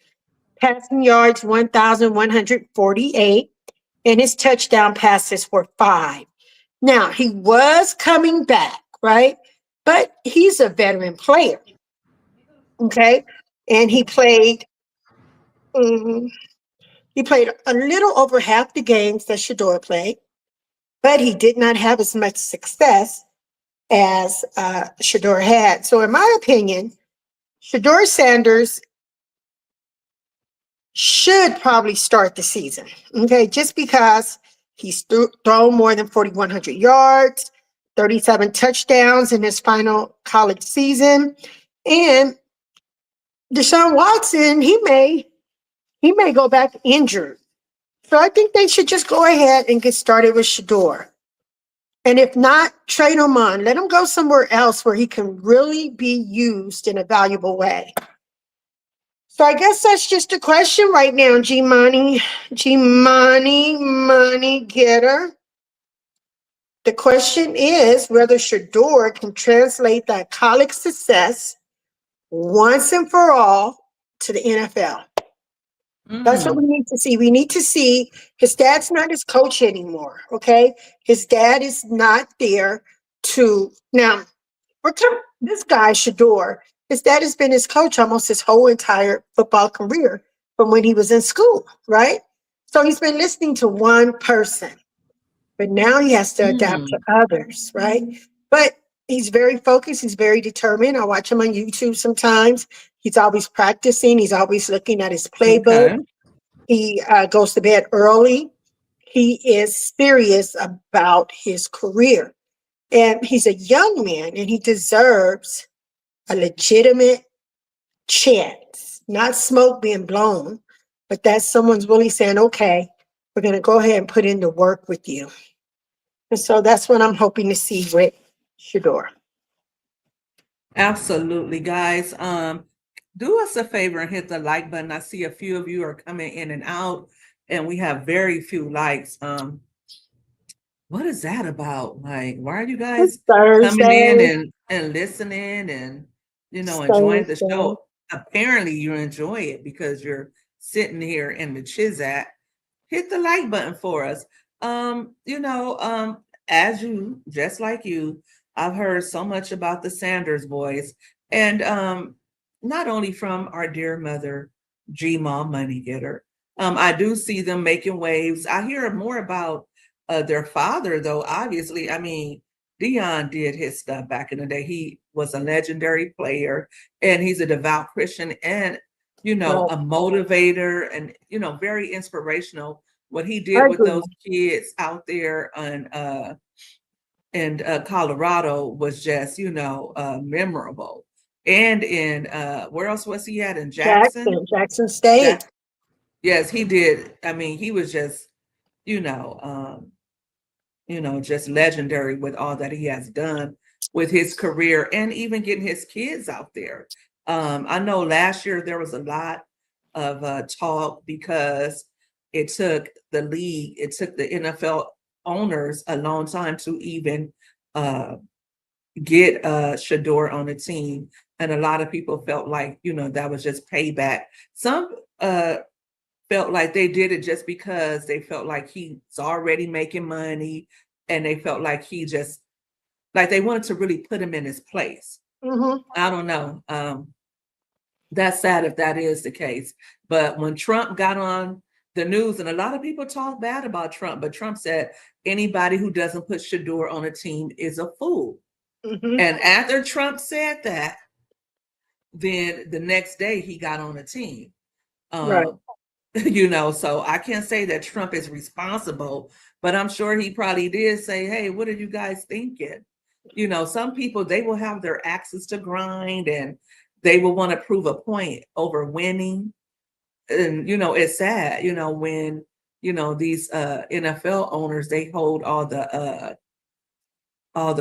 passing yards 1,148, and his touchdown passes were 5. Now, he was coming back, right? But he's a veteran player, okay? And mhm, he played a little over half the games that Shedeur played, but he did not have as much success as Shedeur had. So, in my opinion, Shedeur Sanders should probably start the season, okay? Just because he's thrown more than 4,100 yards, 37 touchdowns in his final college season, and Deshaun Watson, he may go back injured. So I think they should just go ahead and get started with Shedeur. And if not, trade him on. Let him go somewhere else where he can really be used in a valuable way. So I guess that's just a question right now, G-Money, money getter. The question is whether Shedeur can translate that college success once and for all to the NFL. That's what we need to see. We need to see his dad's not his coach anymore, okay? His dad is not there to now. This guy, Shedeur, his dad has been his coach almost his whole entire football career from when he was in school, right? So he's been listening to one person, but now he has to adapt to others, right? But he's very focused. He's very determined. I watch him on YouTube sometimes. He's always practicing. He's always looking at his playbook. Okay. He goes to bed early. He is serious about his career. And he's a young man and he deserves a legitimate chance, not smoke being blown, but that someone's really saying, okay, we're going to go ahead and put in the work with you. And so that's what I'm hoping to see with Shedeur. Absolutely, guys. Do us a favor and hit the like button. I see a few of you are coming in and out, and we have very few likes. What is that about? Like, why are you guys coming in and listening and enjoying the show? Apparently, you enjoy it because you're sitting here in the Chizat. Hit the like button for us. As you, just like you, I've heard so much about the Sanders boys, and not only from our dear mother, G-Mom Money Getter. I do see them making waves. I hear more about their father, though. Obviously, I mean, Dion did his stuff back in the day. He was a legendary player, and he's a devout Christian, and a motivator, and very inspirational. What he did with those kids out there in Colorado was just, memorable. And in where else was he at? In Jackson? Jackson State. Yes, he did. I mean, he was just, just legendary with all that he has done with his career and even getting his kids out there. I know last year there was a lot of talk because it took the league, it took the NFL owners a long time to even get Shedeur on the team. And a lot of people felt like, that was just payback. Some felt like they did it just because they felt like he's already making money, and they felt like he just, like, they wanted to really put him in his place. I don't know. That's sad if that is the case. But when Trump got on the news, and a lot of people talk bad about Trump, but Trump said anybody who doesn't put Shedeur on a team is a fool. And after Trump said that, then the next day he got on a team. Right. So I can't say that Trump is responsible, but I'm sure he probably did say, hey, what are you guys thinking? Some people, they will have their axes to grind, and they will want to prove a point over winning. And, it's sad, when, these NFL owners, they hold all the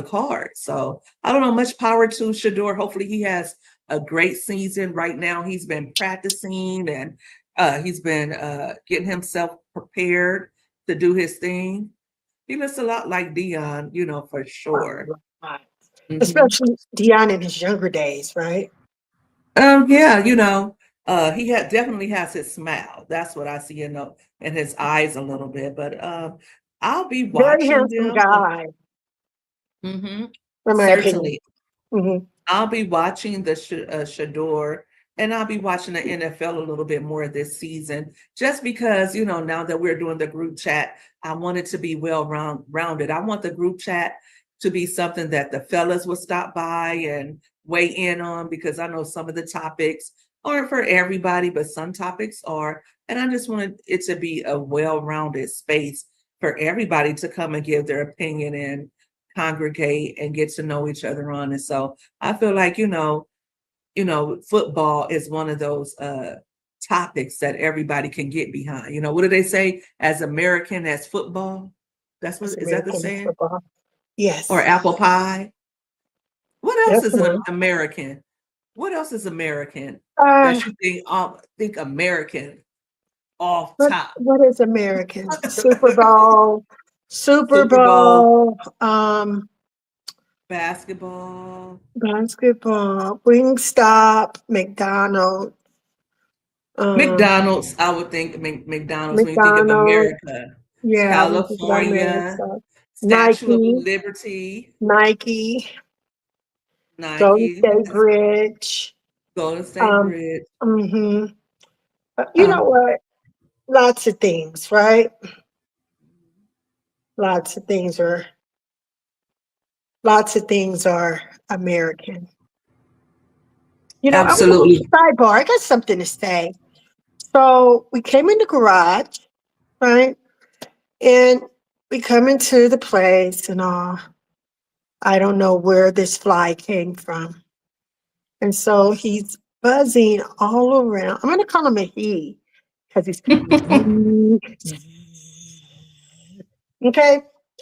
cards. So I don't know, much power to Shedeur. Hopefully he has a great season. Right now he's been practicing, and he's been getting himself prepared to do his thing. He looks a lot like Dion, for sure. Right. Especially Dion in his younger days, right? Yeah, he definitely has his smile. That's what I see in his eyes a little bit. But I'll be Very watching handsome them. guy. In my Certainly. opinion. I'll be watching the Shedeur, and I'll be watching the NFL a little bit more this season, just because, now that we're doing the group chat, I want it to be rounded. I want the group chat to be something that the fellas will stop by and weigh in on, because I know some of the topics aren't for everybody, but some topics are. And I just wanted it to be a well-rounded space for everybody to come and give their opinion and congregate and get to know each other on. And so I feel like, football is one of those topics that everybody can get behind. What do they say? As American as football? Is that the saying? Football. Yes. Or apple pie? What else is an Definitely. American? What else is American that you think American off top? What is American? Super Bowl. Basketball. Wingstop, McDonald's. McDonald's, I would think McDonald's when you think of McDonald's. America. Yeah, California, Statue of Liberty. Nike. Golden State Bridge. Golden State Bridge. You know what? Lots of things, right? Lots of things are American. Absolutely. Sidebar, I got something to say. So we came in the garage, right? And we come into the place, and I don't know where this fly came from. And so he's buzzing all around. I'm going to call him a he, because he's okay.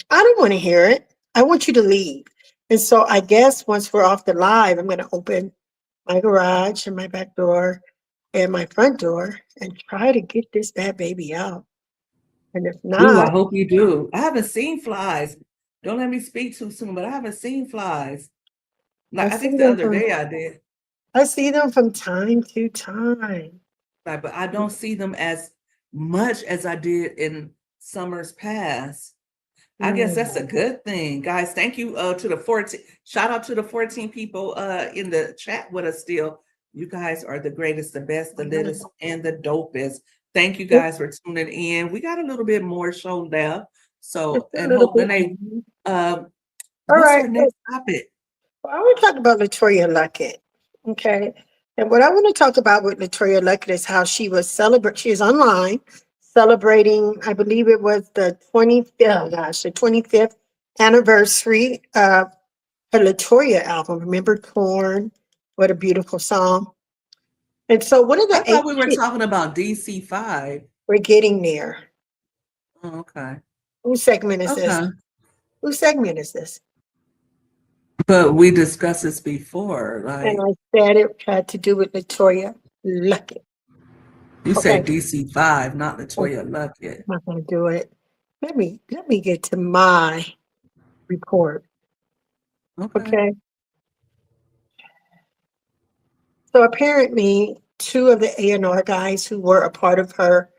I don't want to hear it. I want you to leave. And so I guess once we're off the live, I'm going to open my garage and my back door and my front door and try to get this bad baby out. And if not, I hope you do. I haven't seen flies. Don't let me speak too soon, but I haven't seen flies. Like, I think the other day I did. I see them from time to time. Right, but I don't see them as much as I did in summers past. I guess that's a good thing. Guys, thank you to the 14. Shout out to the 14 people in the chat with us still. You guys are the greatest, the best, the littest, and the dopest. Thank you guys for tuning in. We got a little bit more show left. So, and hope Renee, what's our next topic? Well, I want to talk about LaToya Luckett. Okay. And what I want to talk about with LaToya Luckett is how she was she is online celebrating, I believe it was the 25th anniversary of her LaToya album. Remember Torn? What a beautiful song. And so one of the I thought we were talking about DC5. We're getting there. Oh, okay. Whose segment is this? Whose segment is this? But we discussed this before. And I said it had to do with LaToya Luckett. You say Okay, DC5, not I'm Latoya Luckett. not gonna do it. Let me get to my report. Okay. Okay. So apparently, two of the A&R guys who were a part of her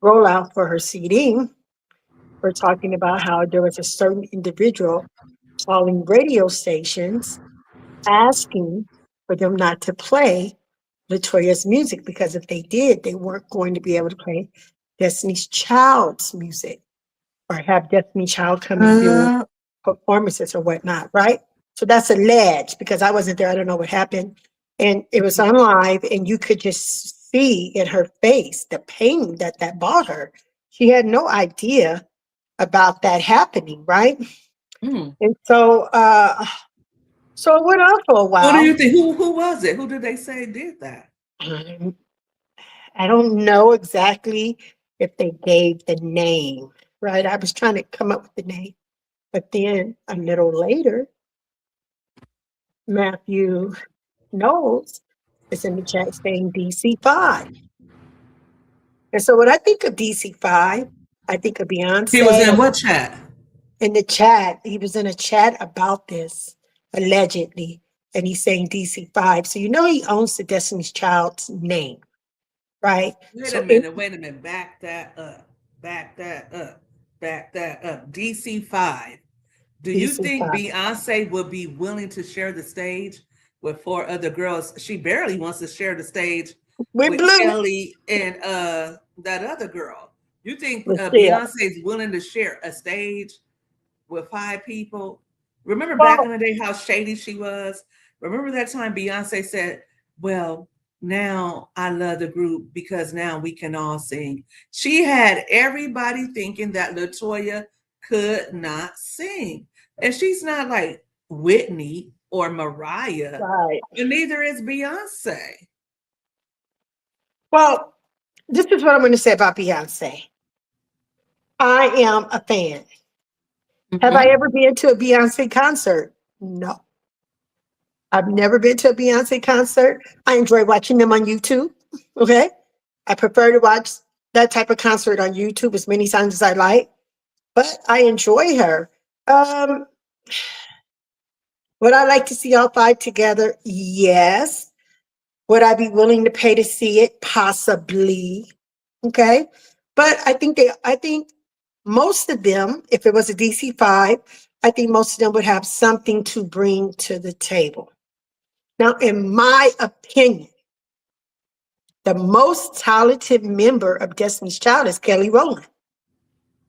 rollout for her CD were talking about how there was a certain individual calling radio stations asking for them not to play Latoya's music because if they did, they weren't going to be able to play Destiny's Child's music or have Destiny Child come and do Uh, performances or whatnot, right? So that's alleged because I wasn't there. I don't know what happened. And it was on live, and you could just see in her face the pain that that brought her. She had no idea about that happening, right? mm. And so it went on for a What do while. you think? Who was it? Who did they say did that? Um, I don't know exactly if they gave the name, right? I was trying to come up with the name, but then a little later, Matthew Knowles is in the chat saying DC5. And so when I think of DC5, I think of He was in Beyonce. what chat? In the chat, he was in a chat about this, allegedly, and he's saying DC5. So you know he owns the Destiny's Child's name, right? Wait a So it minute, wait a minute. Back that up. Back that up. Back that up. DC5. Do you think DC5. Beyonce would be willing to share the stage with four other girls? She barely wants to share the stage We're with blue. Kelly and that other girl. You think Michelle. Beyonce is willing to share a stage with five people? Remember back in Well, the day how shady she was? Remember that time Beyonce said, well, now I love the group because now we can all sing. She had everybody thinking that Latoya could not sing. And she's not like Whitney or Mariah, right. and neither is Beyonce. Well, this is what I'm going to say about Beyonce. I am a fan. Have I Mm-hmm. ever been to a Beyonce concert? No. I've never been to a Beyonce concert. I enjoy watching them on YouTube. Okay. I prefer to watch that type of concert on YouTube as many times as I like, but I enjoy her. Um, would I like to see all five together? Yes. Would I be willing to pay to see it? Possibly. Okay. But I think most of them, if it was a DC5, I think most of them would have something to bring to the table. Now, in my opinion, the most talented member of Destiny's Child is Kelly Rowland.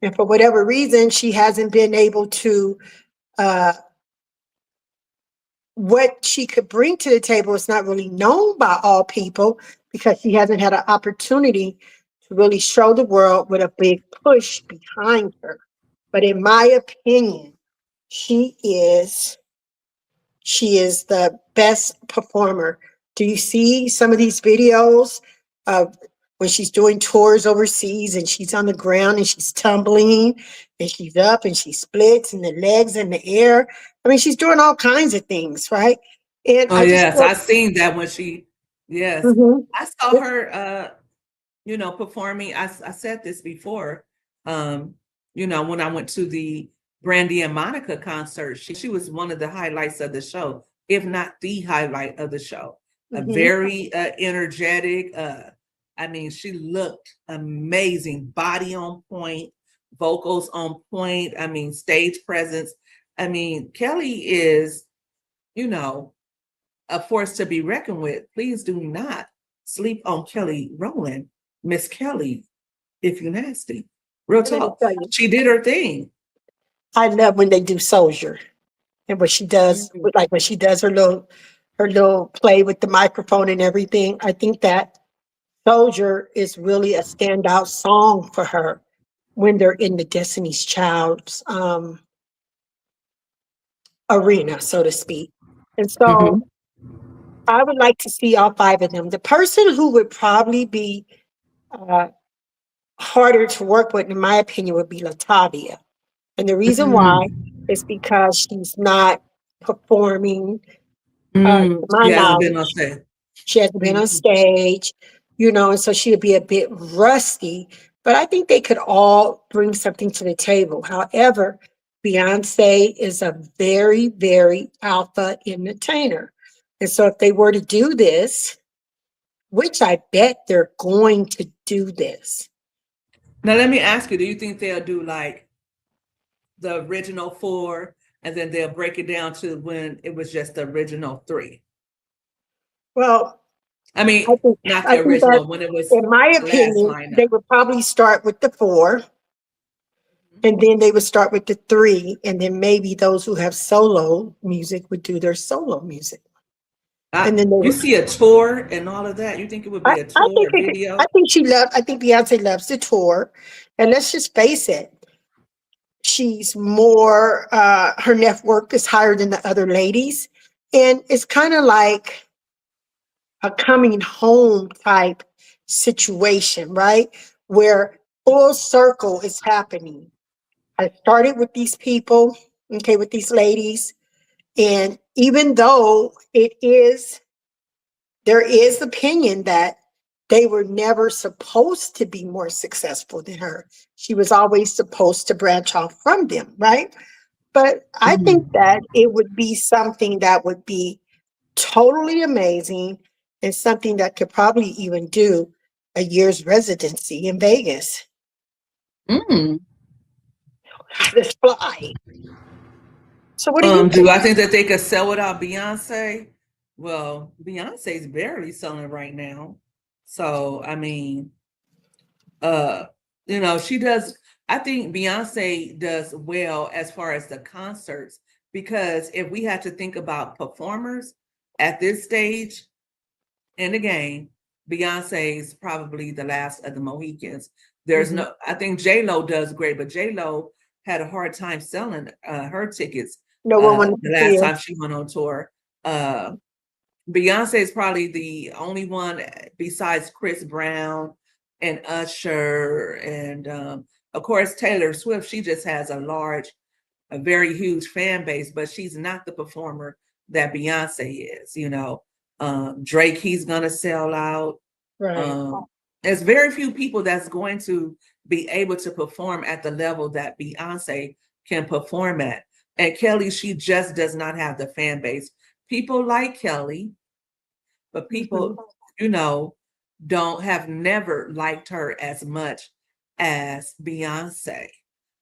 And for whatever reason, she hasn't been able to, uh, what she could bring to the table is not really known by all people because she hasn't had an opportunity to really show the world with a big push behind her. But in my opinion, she is she is the best performer. Do you see some of these videos of when she's doing tours overseas and she's on the ground and she's tumbling and she's up and she splits and the legs in the air? I mean, she's doing all kinds of things, right? And Oh I just yes, feel, I seen that when she. Yes, mhm. I saw her. Performing. I said this before. Um, when I went to the Brandy and Monica concert, she was one of the highlights of the show, if not the highlight of the show. A Mhm. very energetic. I mean, she looked amazing, body on point, vocals on point. I mean, stage presence. I mean, Kelly is, you know, a force to be reckoned with. Please do not sleep on Kelly Rowland, Miss Kelly, if you're nasty. Real Let me talk. tell you, She did her thing. I love when they do Soldier and what she does, Mhm. like when she does her little play with the microphone and everything. I think that Soldier is really a standout song for her when they're in the Destiny's Child's arena, so to speak. And so Mhm. I would like to see all five of them. The person who would probably be uh, harder to work with, in my opinion, would be Latavia. And the reason why Mm. is because she's not performing, to Mm. my She hasn't been on knowledge. stage. She hasn't been on Mhm. stage. and so she would be a bit rusty. But I think they could all bring something to the table. However, Beyonce is a very, very alpha entertainer. And so if they were to do this, which I bet they're going to do this. Now let me ask you, do you think they'll do like the original 4 and then they'll break it down to when it was just the original 3? Well, I mean, I think, not I the think that, original, when it was in my the last opinion, they lineup. would probably start with the 4, and then they would start with the 3, and then maybe those who have solo music would do their solo music. And then they You would, see a tour and all of that. You think it would be a I tour think or video? I think Beyonce loves the tour. And let's just face it, she's more her network is higher than the other ladies. And it's kind of like a coming home type situation, right? Where full circle is happening. I started with these people, okay, with these ladies. And even though there is opinion that they were never supposed to be more successful than her. She was always supposed to branch off from them, right? But I think Mhm. that it would be something that would be totally amazing and something that could probably even do a year's residency in Vegas. Mm. Let's fly. So what do you Do think? I think that they could sell without Beyonce? Well, Beyonce's barely selling right now. So, I mean, uh, she does, I think Beyonce does well as far as the concerts, because if we had to think about performers at this stage in the game, Beyonce's probably the last of the Mohicans. There's Mhm. no, I think J Lo does great, but J Lo had a hard time selling her tickets No one wanted the to see last her. time she went on tour. Beyonce is probably the only one besides Chris Brown and Usher, and of course Taylor Swift. She just has a very huge fan base, but she's not the performer that Beyonce is. Drake, he's gonna sell out. Right. There's very few people that's going to be able to perform at the level that Beyonce can perform at. And Kelly, she just does not have the fan base. People like Kelly, but Mhm. people, you know, don't have never liked her as much as Beyonce.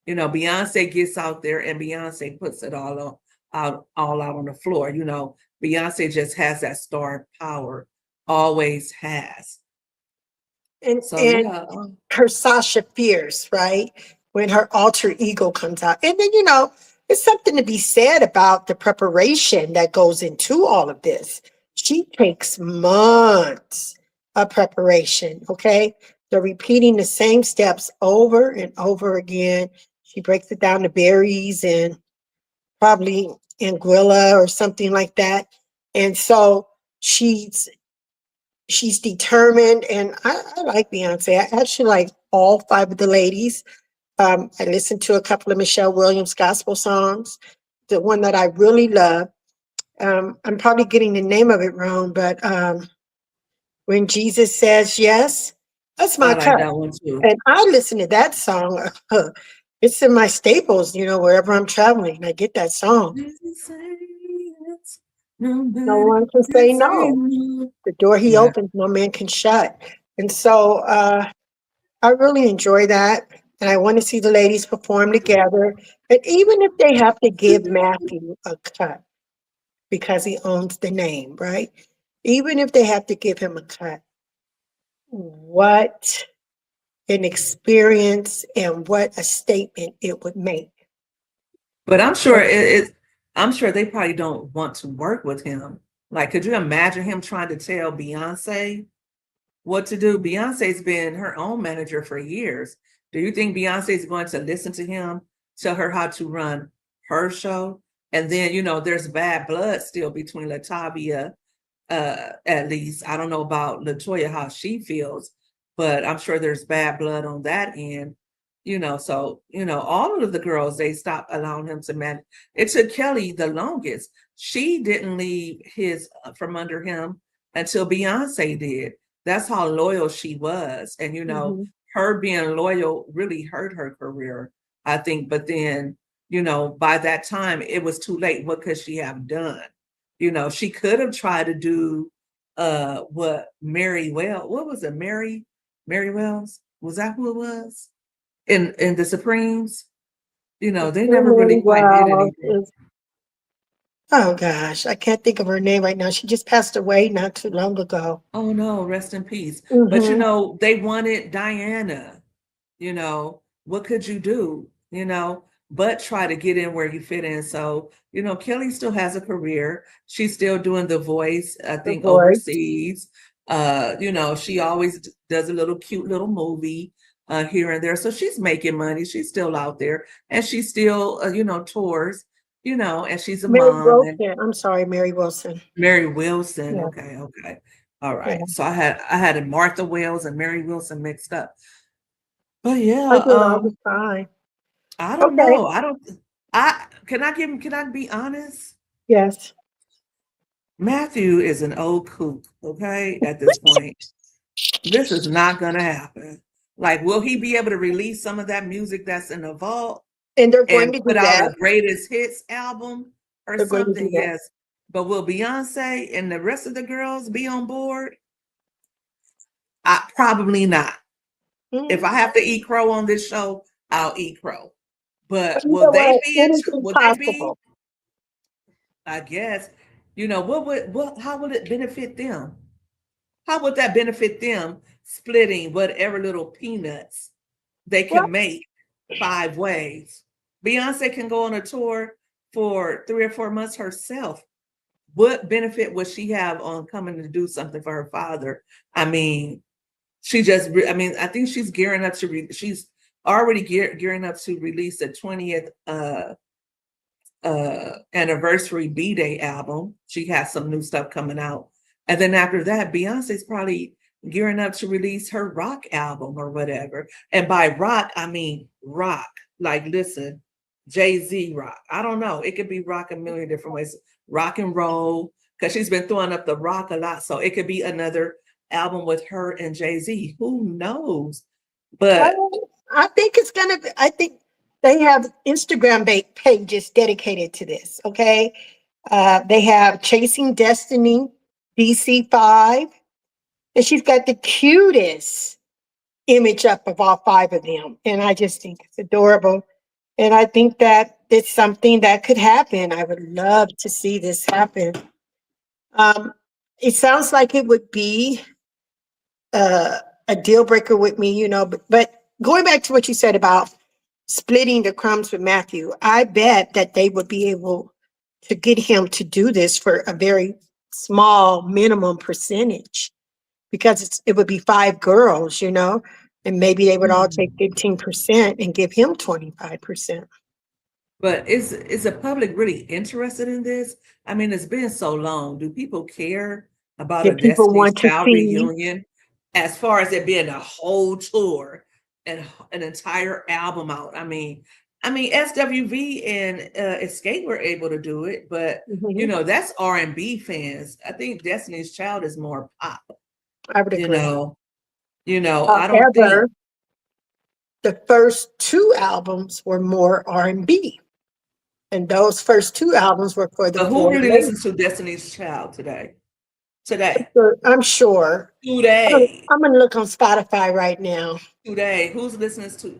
Beyonce gets out there and Beyonce puts it all out on the floor. Beyonce just has that star power, always has. So And yeah. her Sasha Fierce, right? When her alter ego comes out. And then, it's something to be said about the preparation that goes into all of this. She takes months of preparation, okay? They're repeating the same steps over and over again. She breaks it down to berries and probably anguilla or something like that. And so she's determined, and I like Beyonce. I actually like all 5 of the ladies. I listened to a couple of Michelle Williams gospel songs. The one that I really love, I'm probably getting the name of it wrong, but When Jesus Says Yes, that's my I like cut. that one too. And I listen to that song. It's in my staples, wherever I'm traveling. I get that song. No Nobody one can can say say no. no. The door he Yeah. opens, no man can shut. And so I really enjoy that. And I want to see the ladies perform together. And even if they have to give Matthew a cut because he owns the name, right? Even if they have to give him a cut, what an experience and what a statement it would make. But I'm sure they probably don't want to work with him. Like, could you imagine him trying to tell Beyonce what to do? Beyonce's been her own manager for years. Do you think Beyonce's going to listen to him, tell her how to run her show? And then, there's bad blood still between Latavia, at least. I don't know about Latoya, how she feels, but I'm sure there's bad blood on that end. So, all of the girls, they stopped allowing him to manage. It took Kelly the longest. She didn't leave his from under him until Beyonce did. that's how loyal she was. And, Mhm. her being loyal really hurt her career, I think. But then, by that time, it was too late. What could she have done? She could have tried to do what what was it? Mary Wells? Was that who it was? In the Supremes? They never really Nolan quite did Wells anything. is, oh gosh, I can't think of her name right now. She just passed away not too long ago. Oh no, rest in peace. But Hmm. they wanted Diana. What could you do? But try to get in where you fit in. So, Kelly still has a career. She's still doing The Voice, I The think Voice. overseas. She always does a little cute little movie here and there. So she's making money. She's still out there and she still, tours, and she's a Mary mom. And Wilson. I'm sorry, Mary Wilson. Mary Wilson. Yeah, Okay, okay. All yeah. right. So I had Martha Wells and Mary Wilson mixed up. But I yeah, do it all the time. I don't Okay. know. I can I be honest? Yes. Matthew is an old kook, okay, at this point. This is not gonna happen. Like, will he be able to release some of that music that's in the vault And they're going and to put do out that. a greatest hits album or They're going to do something? that. Yes. But will Beyonce and the rest of the girls be on board? Probably not. If I Mm. have to eat crow on this show, I'll eat crow. But But you know what? Anything's will they be? possible. I guess, how would it benefit them? How would that benefit them splitting whatever little peanuts they Well, can make 5 ways? Beyonce can go on a tour for 3 or 4 months herself. What benefit would she have on coming to do something for her father? I mean, I think she's gearing up she's already gearing up to release the 20th anniversary B-Day album. She has some new stuff coming out. And then after that, Beyonce's probably gearing up to release her rock album or whatever. And by rock, I mean rock. Like, listen, Jay-Z rock. I don't know. It could be rock a million different ways. Rock and roll, because she's been throwing up the rock a lot. So it could be another album with her and Jay-Z. Who knows? But I think it's gonna be, I think they have Instagram pages dedicated to this. Okay. They have Chasing Destiny, DC5, and she's got the cutest image up of all five of them. And I just think it's adorable. And I think that it's something that could happen. I would love to see this happen. Um, it sounds like it would be uh, a deal breaker with me, but going back to what you said about splitting the crumbs with Matthew, I bet that they would be able to get him to do this for a very small minimum percentage because it would be five girls, and maybe they would all take 15% and give him 25%. But is the public really interested in this? I mean, it's been so long. Do people care about a If people Destiny's want to Child see, reunion as far as it being a whole tour and an entire album out? I mean, SWV and Escape were able to do it, but mhm, that's R&B fans. I think Destiny's Child is more pop. I would You agree. know, I don't think. However, the first two albums were more R&B, and those first two albums were for the But who poor really ladies. listens to Destiny's Child today? Today. So I'm sure. Today. I'm gonna look on Spotify right now. Today. Who's listening to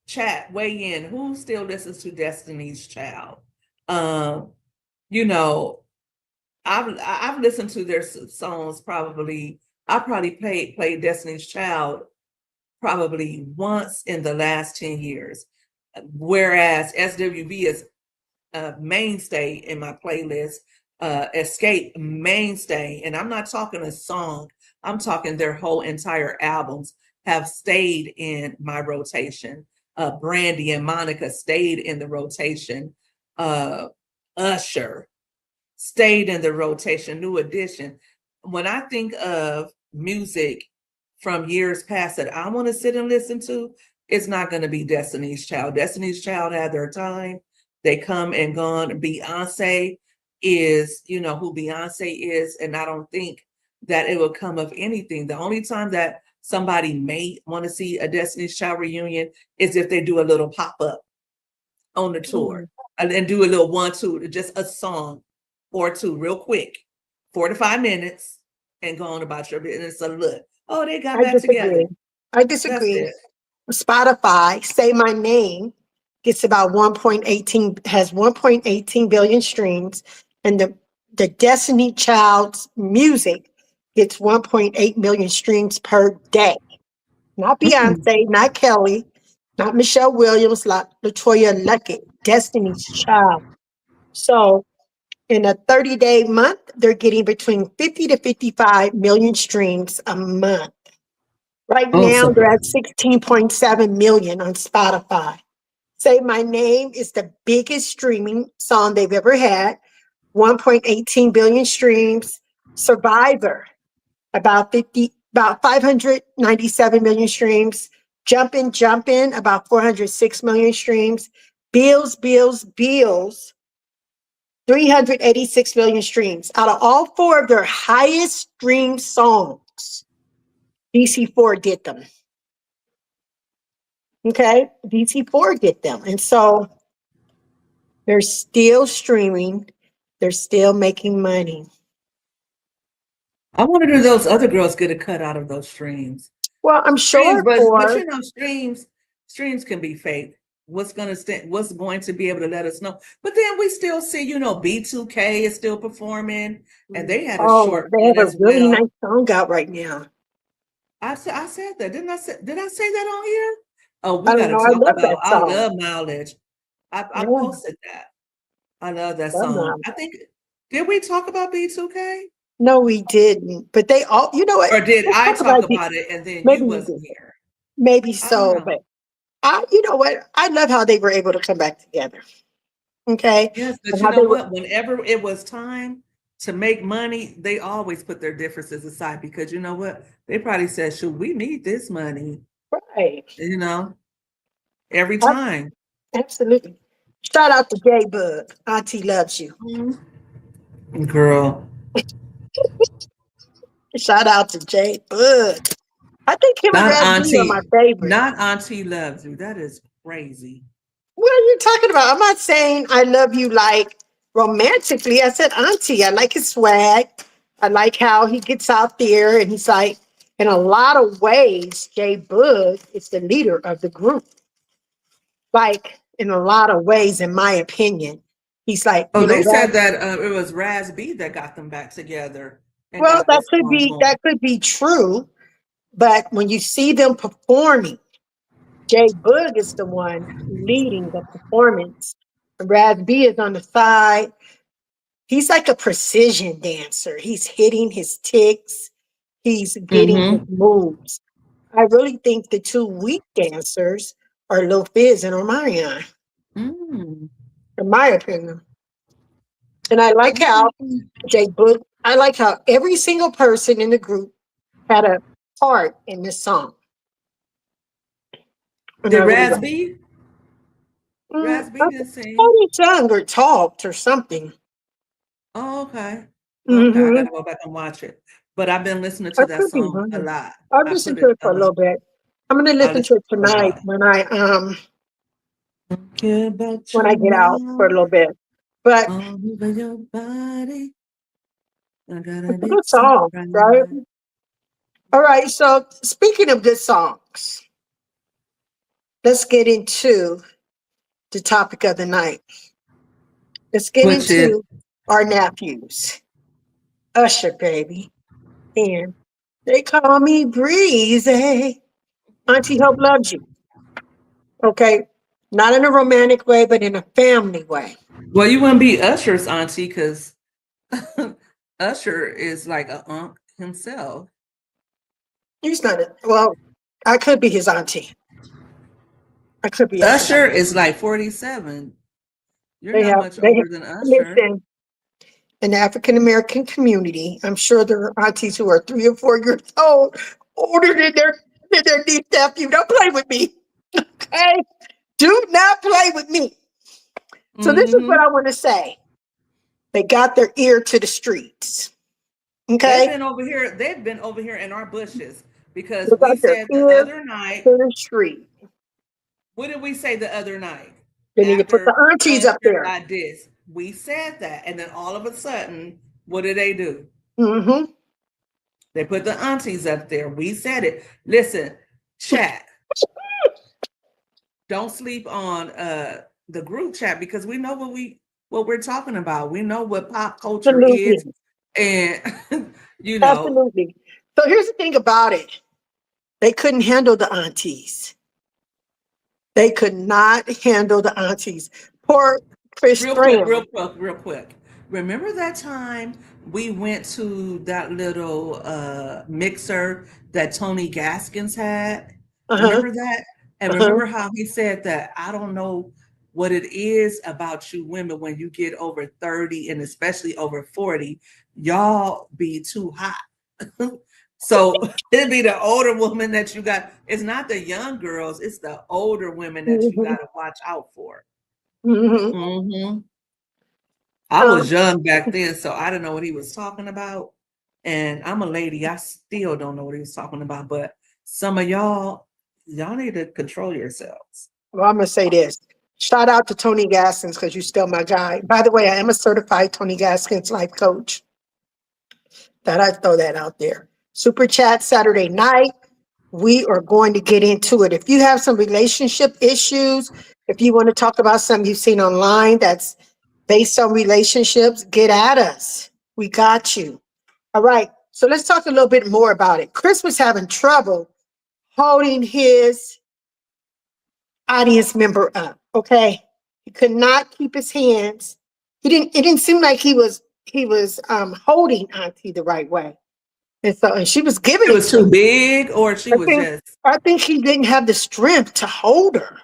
chat? Weigh in. Who still listens to Destiny's Child? Um, you know, I've listened to their songs probably. I probably played Destiny's Child probably once in the last 10 years. Whereas SWV is a mainstay in my playlist, Escape mainstay, and I'm not talking a song, I'm talking their whole entire albums have stayed in my rotation. Brandy and Monica stayed in the rotation. Uh, Usher stayed in the rotation. New Edition. When I think of music from years past that I want to sit and listen to, it's not going to be Destiny's Child. Destiny's Child had their time. They come and gone. Beyonce is, who Beyonce is. And I don't think that it will come of anything. The only time that somebody may want to see a Destiny's Child reunion is if they do a little pop up on the tour and then do a little 1-2, just a song or two, real quick, 4 to 5 minutes, and go on about your business. So look, oh, they got I back together. disagree. I That's disagree. it. Spotify, Say My Name, gets about 1.18, has 1.18 billion streams, and the Destiny Child's music gets 1.8 million streams per day. Not Mm. Beyonce, not Kelly, not Michelle Williams, not Latoya Luckett, Destiny's Child. So in a 30-day month, they're getting between 50 to 55 million streams a month. Right Oh, now, so they're at 16.7 million on Spotify. Say My Name is the biggest streaming song they've ever had, 1.18 billion streams. Survivor, about 597 million streams. Jumpin', about 406 million streams. Bills, 386 million streams. Out of all four of their highest streamed songs, DC4 did them. Okay, DC4 did them. And so they're still streaming, they're still making money. I wonder do those other girls get a cut out of those streams? Well, I'm Streams, sure but for, you know, streams can be fake. What's going to be able to let us know? But then we still see, you know, B2K is still performing, and they had a oh, short they run have a as really nice well. song out right now. I said that, didn't I say? Did I say that on here? Oh, I we got don't to know. I talk love about. that I song. love Mileage. I Yeah, posted that. I love that love song. that. I think did we talk about B2K, No, we didn't. But they all, you know what? or did Let's I talk talk about the, about it and then maybe you you wasn't did. here? Maybe I don't so, know. but you know what? I love how they were able to come back together. Okay. Yes, but And you how know they were, what? Whenever it was time to make money, they always put their differences aside because you know what? They probably said, "Should we need this money?" right. You know, every Ab- time. Absolutely. Shout out to J Bug. Auntie loves you. Mhm. Girl, Shout out to J Bug. I think him and not Raz B are my auntie, favorite. not auntie loves you. That is crazy. What are you talking about? I'm not saying I love you like romantically. I said auntie. I like his swag. I like how he gets out there and he's like, in a lot of ways, J Bug is the leader of the group. Like, in a lot of ways, in my opinion. He's like, Oh, they Raz, said that it was Raz B that got them back together and well, got this song going. that could be true. But when you see them performing, Jay Boog is the one leading the performance. Raz B is on the side. He's like a precision dancer. He's hitting his ticks. He's getting his Mm-hmm. moves. I really think the two weak dancers are Lil Fizz and Omarion, Mm. in my opinion. And I like how Jay Boog, I like how every single person in the group had a part in this song. And I Did really Raz like it. B? Raz B I didn't thought sing. he sung or talked or something. Oh, okay. Okay, I Mm-hmm. gotta go back and watch it. But I've been listening I to that could be song a wrong. lot. I'll I listen put to it it for a little bit. I'm gonna I listen to listen it to it a tonight lot. when Don't care about I your get out for a mouth, little bit. But all over your body. I got a it's a big good song, right? surprise. All right. So speaking of good songs, let's get into the topic of the night. Let's get Which is into our nephews. Usher, baby. And they call me Breezy. Auntie Hope loves you. Okay. Not in a romantic way, but in a family way. well, you wouldn't be Usher's auntie because Usher is like a unk himself. He's not a, well, I could be his auntie. I could be Usher's Usher auntie. is like 47. You're not much They have, older than Usher. listen, in the African American community, I'm sure there are aunties who are 3 or 4 years old, older than their niece nephew. Don't play with me. Okay? Do not play with me. So this is what Mm-hmm. I want to say. They got their ear to the streets. Okay, They've been over here in our bushes because they we got their said the ears other night. to the street. What did we say the other night? They need to put the After aunties up Usher there. got this, we said that, and then all of a sudden, what do they do? Mm-hmm. They put the aunties up there. We said it. Listen, chat. Don't sleep on the group chat because we know what we're talking about. We know what pop culture is, Absolutely. and you know, Absolutely. So here's the thing about it. They couldn't handle the aunties. They could not handle the aunties. Poor Chris Brown. real quick. Remember that time we went to that little mixer that Tony Gaskins had? Uh-huh. Remember that? And Uh-huh. remember how he said that I don't know what it is about you women when you get over 30 and especially over 40, y'all be too hot. So it'd be the older woman that you got. It's not the young girls, it's the older women that you Mm-hmm. got to watch out for. Mm-hmm. Hmm. I was Um, young back then, so I didn't know what he was talking about. And I'm a lady, I still don't know what he was talking about. But some of y'all need to control yourselves. well, I'm gonna say this. Shout out to Tony Gaskins because you're still my guy. By the way, I am a certified Tony Gaskins life coach. That I throw that out there. Super chat Saturday night. We are going to get into it. If you have some relationship issues, if you want to talk about something you've seen online that's based on relationships, get at us. We got you. All right. So let's talk a little bit more about it. Chris was having trouble holding his audience member up. Okay. He could not keep his hands. It didn't seem like he was holding Auntie the right way. And she was giving It it was to too him. big, or she I was think just, I think he didn't have the strength to hold her,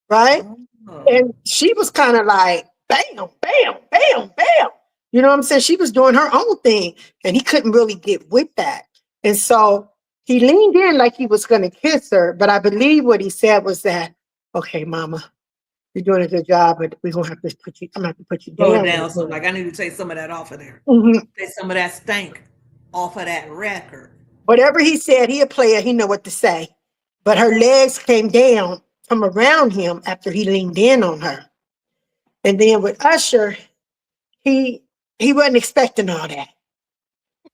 right? oh, And she was kind of like bam, bam, bam, bam. You know what I'm saying? She was doing her own thing, and he couldn't really get with that. And so he leaned in like he was going to kiss her, but I believe what he said was that, "Okay, Mama, you're doing a good job, but we're gonna have to put you. I'm gonna have to put you slow it down right down. So, now." like, I need to take some of that off of there. Mhm. Take some of that stank off of that record. Whatever he said, he a player. He know what to say. But her legs came down from around him after he leaned in on her. And then with Usher, he he wasn't expecting all that.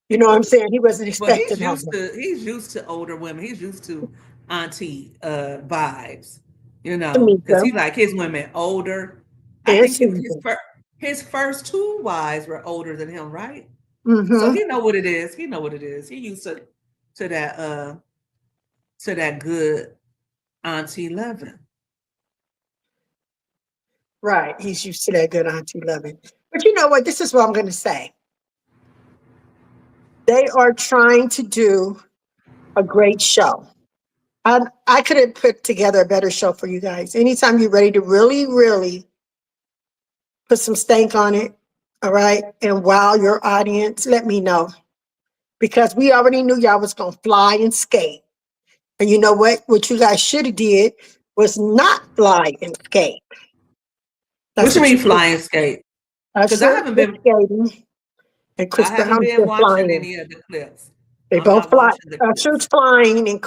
You know what I'm saying? He wasn't Well, expecting all that. he's used to older women. He's used to auntie vibes, because he Tamika like his women older. I and think Susan. his first two wives were older than him, right? So Mm-hmm. he know what it is. He know what it is. He used to that to that good auntie loving. Right. He's used to that good auntie loving. But you know what? This is what I'm gonna say. They are trying to do a great show. I could have put together a better show for you guys. Anytime you're ready to really, really put some stank on it, all right, and wow your audience, let me know. Because we already knew y'all was gonna fly and skate. And you know what? What you guys should have did was not fly and skate. What That's you what mean you did. flying skate? Because Usher was skating and I Chris haven't Brown's been been watching flying. any of the clips. They I'm both not fly. watching the Usher's clips. flying and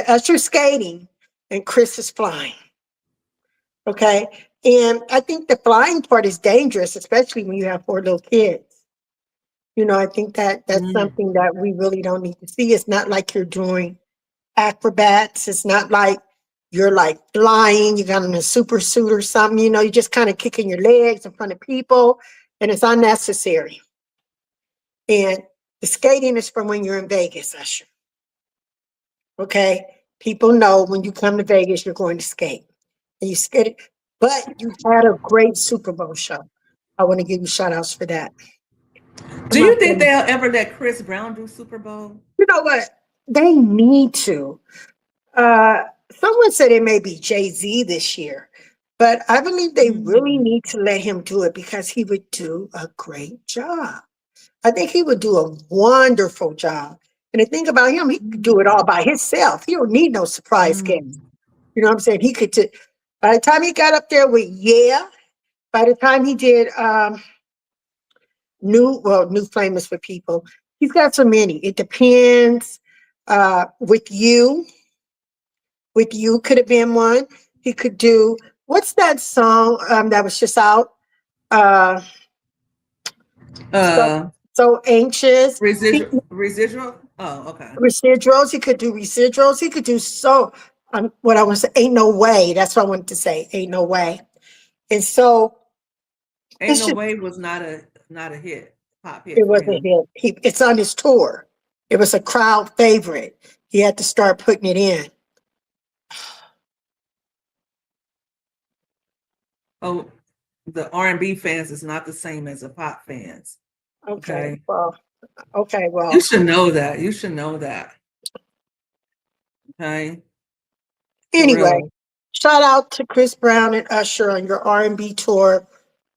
Usher's skating and Chris is flying. Okay. And I think the flying part is dangerous, especially when you have four little kids. I think that that's Mm. something that we really don't need to see. It's not like you're doing acrobats. It's not like you're like flying, you got on a super suit or something, you're just kind of kicking your legs in front of people and it's unnecessary. And the skating is from when you're in Vegas, Usher. Okay. People know when you come to Vegas, you're going to skate. And you skated, but you had a great Super Bowl show. I want to give you shout outs for that. I'm Do not you think saying, they'll ever let Chris Brown do Super Bowl? you know what? They need to. Uh, Someone said it may be Jay-Z this year, but I believe they really Mm. need to let him do it because he would do a great job. I think he would do a wonderful job. And the thing about him, he could do it all Mm. by himself. He don't need no surprise guest. Mm. You know what I'm saying? By the time he got up there with Yeah, by the time he did new famous for people. He's got so many. It depends. With you, could have been one. He could do what's that song that was just out? Uh, so Uh, so anxious. residual. Oh, okay. Residuals. He could do residuals. He could do so. What I want to say, ain't no way. That's what I wanted to say. Ain't no way. And so Ain't it's no just way was not a hit, pop it hit for was a him. hit. It's on his tour. It was a crowd favorite. He had to start putting it in. Oh, the R&B fans is not the same as the pop fans. Okay. Okay, Well. Okay. you Well. should know that. You should know that. Okay, for Anyway, real. shout out to Chris Brown and Usher on your R&B tour.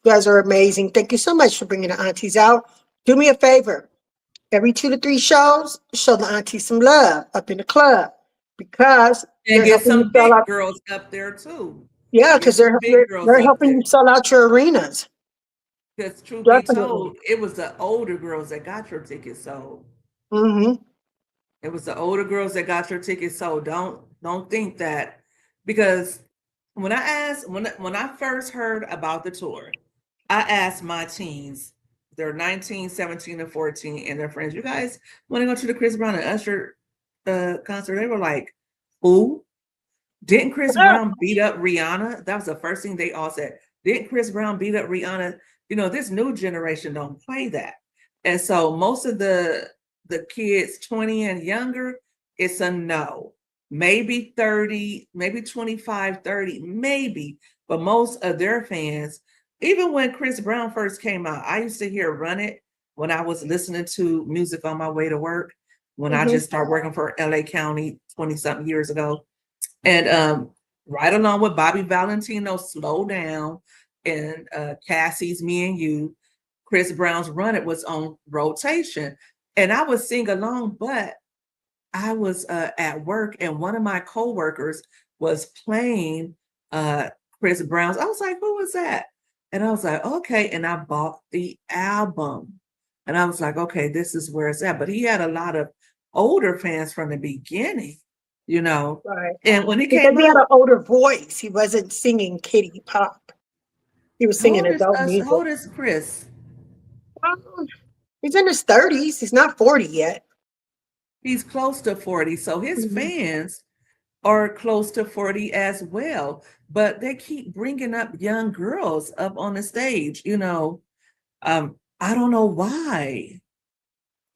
You guys are amazing. Thank you so much for bringing the aunties out. Do me a favor. Every 2 to 3 shows, show the aunties some love up in the club because And they're get helping you some sell big out. girls up there too. Yeah, Get because some big girls they're up helping there. you sell out your arenas. Because truth be Definitely. told, it was the older girls that got your tickets sold. Mm-hmm. It was the older girls that got your tickets sold. Don't think that, because when I first heard about the tour, I asked my teens, they're 19, 17, and 14, and their friends, you guys want to go to the Chris Brown and Usher concert? They were like, who? Didn't Chris Brown beat up Rihanna? That was the first thing they all said. Didn't Chris Brown beat up Rihanna? This new generation don't play that. And so most of the kids 20 and younger, it's a no. Maybe 30, maybe 25, 30, maybe. But most of their fans, even when Chris Brown first came out, I used to hear Run It when I was listening to music on my way to work, when I Mm-hmm. just started working for LA County 20 something years ago. And right along with Bobby Valentino, Slow Down, and Cassie's Me and You, Chris Brown's Run It was on rotation. And I would sing along, but I was at work and one of my coworkers was playing Chris Brown's. I was like, who was that? And I was like, okay. And I bought the album. And I was like, okay, this is where it's at. But he had a lot of older fans from the beginning, you know. Right. And when he Because came he had an out, older voice. He wasn't singing kiddie pop. He was singing adult music. how old is Chris? Um, He's in his 30s. He's not 40 yet. He's close to 40. So his Mhm. fans are close to 40 as well. But they keep bringing up young girls up on the stage, I don't know why.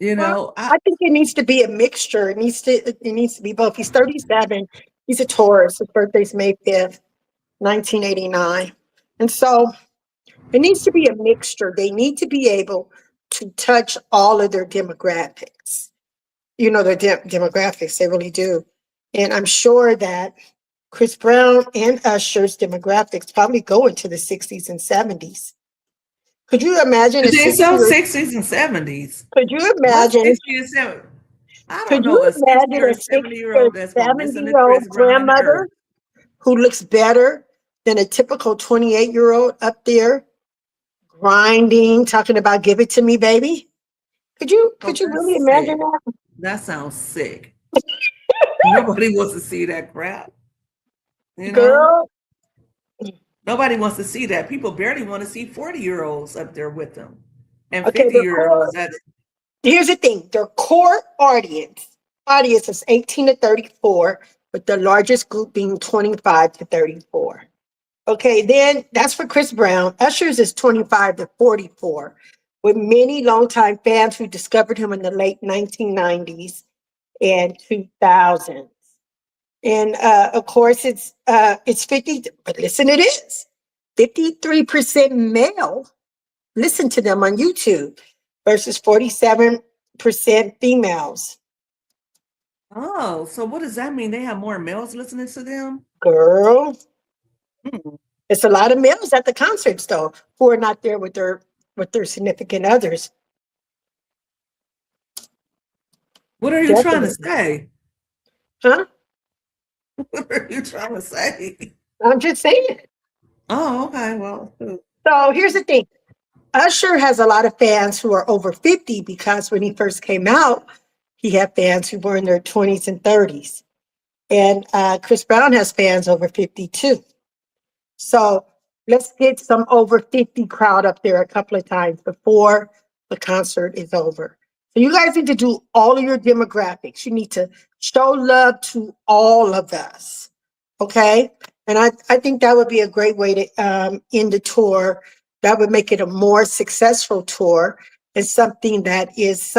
Well, I I think it needs to be a mixture. It needs to be both. He's 37. He's a Taurus. His birthday's May 5th, 1989. And so it needs to be a mixture. They need to be able to touch all of their demographics. Their demographics, they really do. And I'm sure that Chris Brown and Usher's demographics probably go into the 60s and 70s. Could you imagine you a think 60 so? or 60s and 70s. could you What's imagine 60 and 70? I don't Could know you a 60 imagine or a 70 60 year or old that's gonna listen to 70-year-old Chris Brown and the grandmother Earth. who looks better than a typical 28-year-old up there grinding, talking about give it to me, baby? Could you Oh, could you really that's imagine sick. that? That sounds sick. Nobody wants to see that crap, you know? Girl, Nobody wants to see that. People barely want to see 40-year-olds up there with them. And okay, their 50-year-olds. core here's the thing, their core audience is 18 to 34, with the largest group being 25 to 34. Okay, then that's for Chris Brown. Usher's is 25 to 44, with many longtime fans who discovered him in the late 1990s and 2000s. And of course, it's 50. But listen to this: 53% male listen to them on YouTube versus 47% females. Oh, so what does that mean? They have more males listening to them? Girl, Hmm. it's a lot of males at the concerts though who are not there with their significant others. What are you trying to Definitely, say? huh? What are you trying to say? I'm just saying. Oh, okay. Well, So here's the thing. Usher has a lot of fans who are over 50 because when he first came out, he had fans who were in their 20s and 30s. And Chris Brown has fans over 52. So let's get some over 50 crowd up there a couple of times before the concert is over. So you guys need to do all of your demographics. You need to show love to all of us. Okay. And I think that would be a great way to end the tour. That would make it a more successful tour and something that is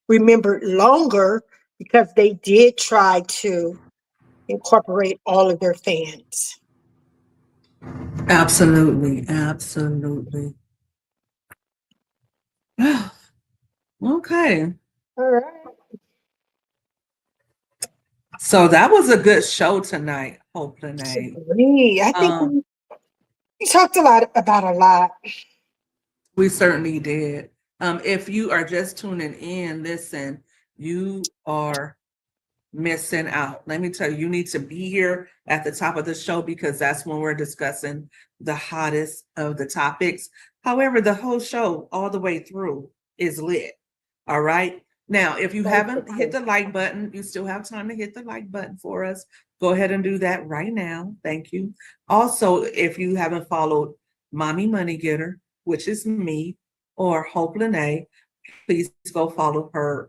remembered longer because they did try to incorporate all of their fans. Absolutely. Absolutely. Okay. All right. So that was a good show tonight, Hope Lene. I think we talked a lot about a lot. We certainly did. If you are just tuning in, listen, you are missing out. Let me tell you, you need to be here at the top of the show because that's when we're discussing the hottest of the topics. However, the whole show all the way through is lit. All right. Now, if you haven't hit the like button, you still have time to hit the like button for us. Go ahead and do that right now. Thank you. Also, if you haven't followed Mommy Money Getter, which is me, or Hope Lene, please go follow her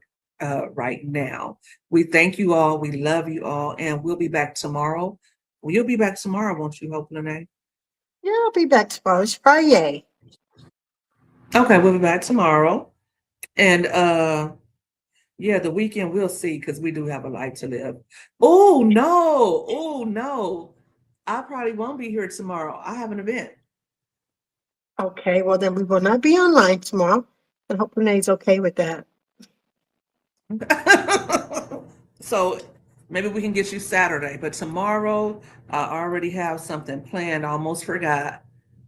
right now. We thank you all. We love you all. And we'll be back tomorrow. Well, you'll be back tomorrow, won't you, Hope Lene? Yeah, I'll be back tomorrow. It's Friday. Okay, we'll be back tomorrow. And yeah, the weekend we'll see because we do have a life to live. Oh no. Oh no. I probably won't be here tomorrow. I have an event. Okay, well then we will not be online tomorrow. And hope Renee's okay with that. So maybe we can get you Saturday, but tomorrow I already have something planned. I almost forgot.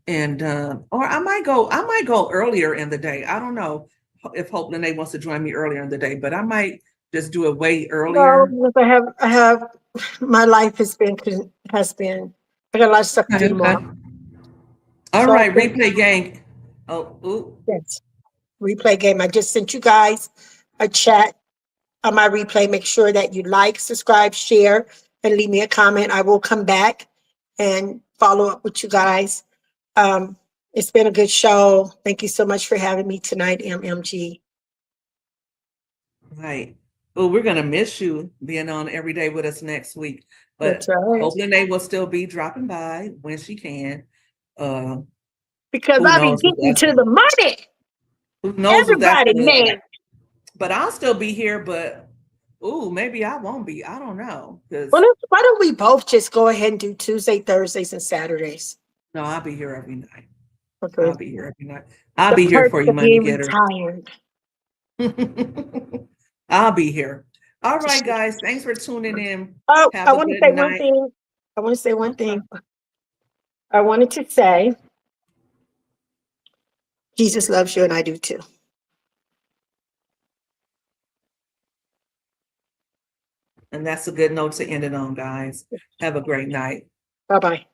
And or I might go earlier in the day. I don't know if Hope Lene wants to join me earlier in the day, but I might just do it way earlier. No, because I have my life has been I got a lot of stuff to do tomorrow. All So right, replay gang. Oh, ooh. yes. Replay game. I just sent you guys a chat on my replay. Make sure that you like, subscribe, share, and leave me a comment. I will come back and follow up with you guys. It's been a good show. Thank you so much for having me tonight, MMG. Right. Well, we're gonna miss you being on every day with us next week. But That's right. Hope Lene will still be dropping by when she can. Because Who I be knows getting to the money. who knows what that's Everybody, gonna man. but I'll still be here, but ooh, maybe I won't be. I don't know. Because Well, why don't we both just go ahead and do Tuesday, Thursdays, and Saturdays? no, I'll be here every night. Okay. I'll be here every night. I'll The be here perks for you, of Money being Getter. retired. I'll be here. All right, guys. Thanks for tuning in. Oh, Have I a want to good say one night. thing. I want to say one Okay. thing. I wanted to say Jesus loves you and I do too. And that's a good note to end it on, guys. Have a great night. Bye-bye.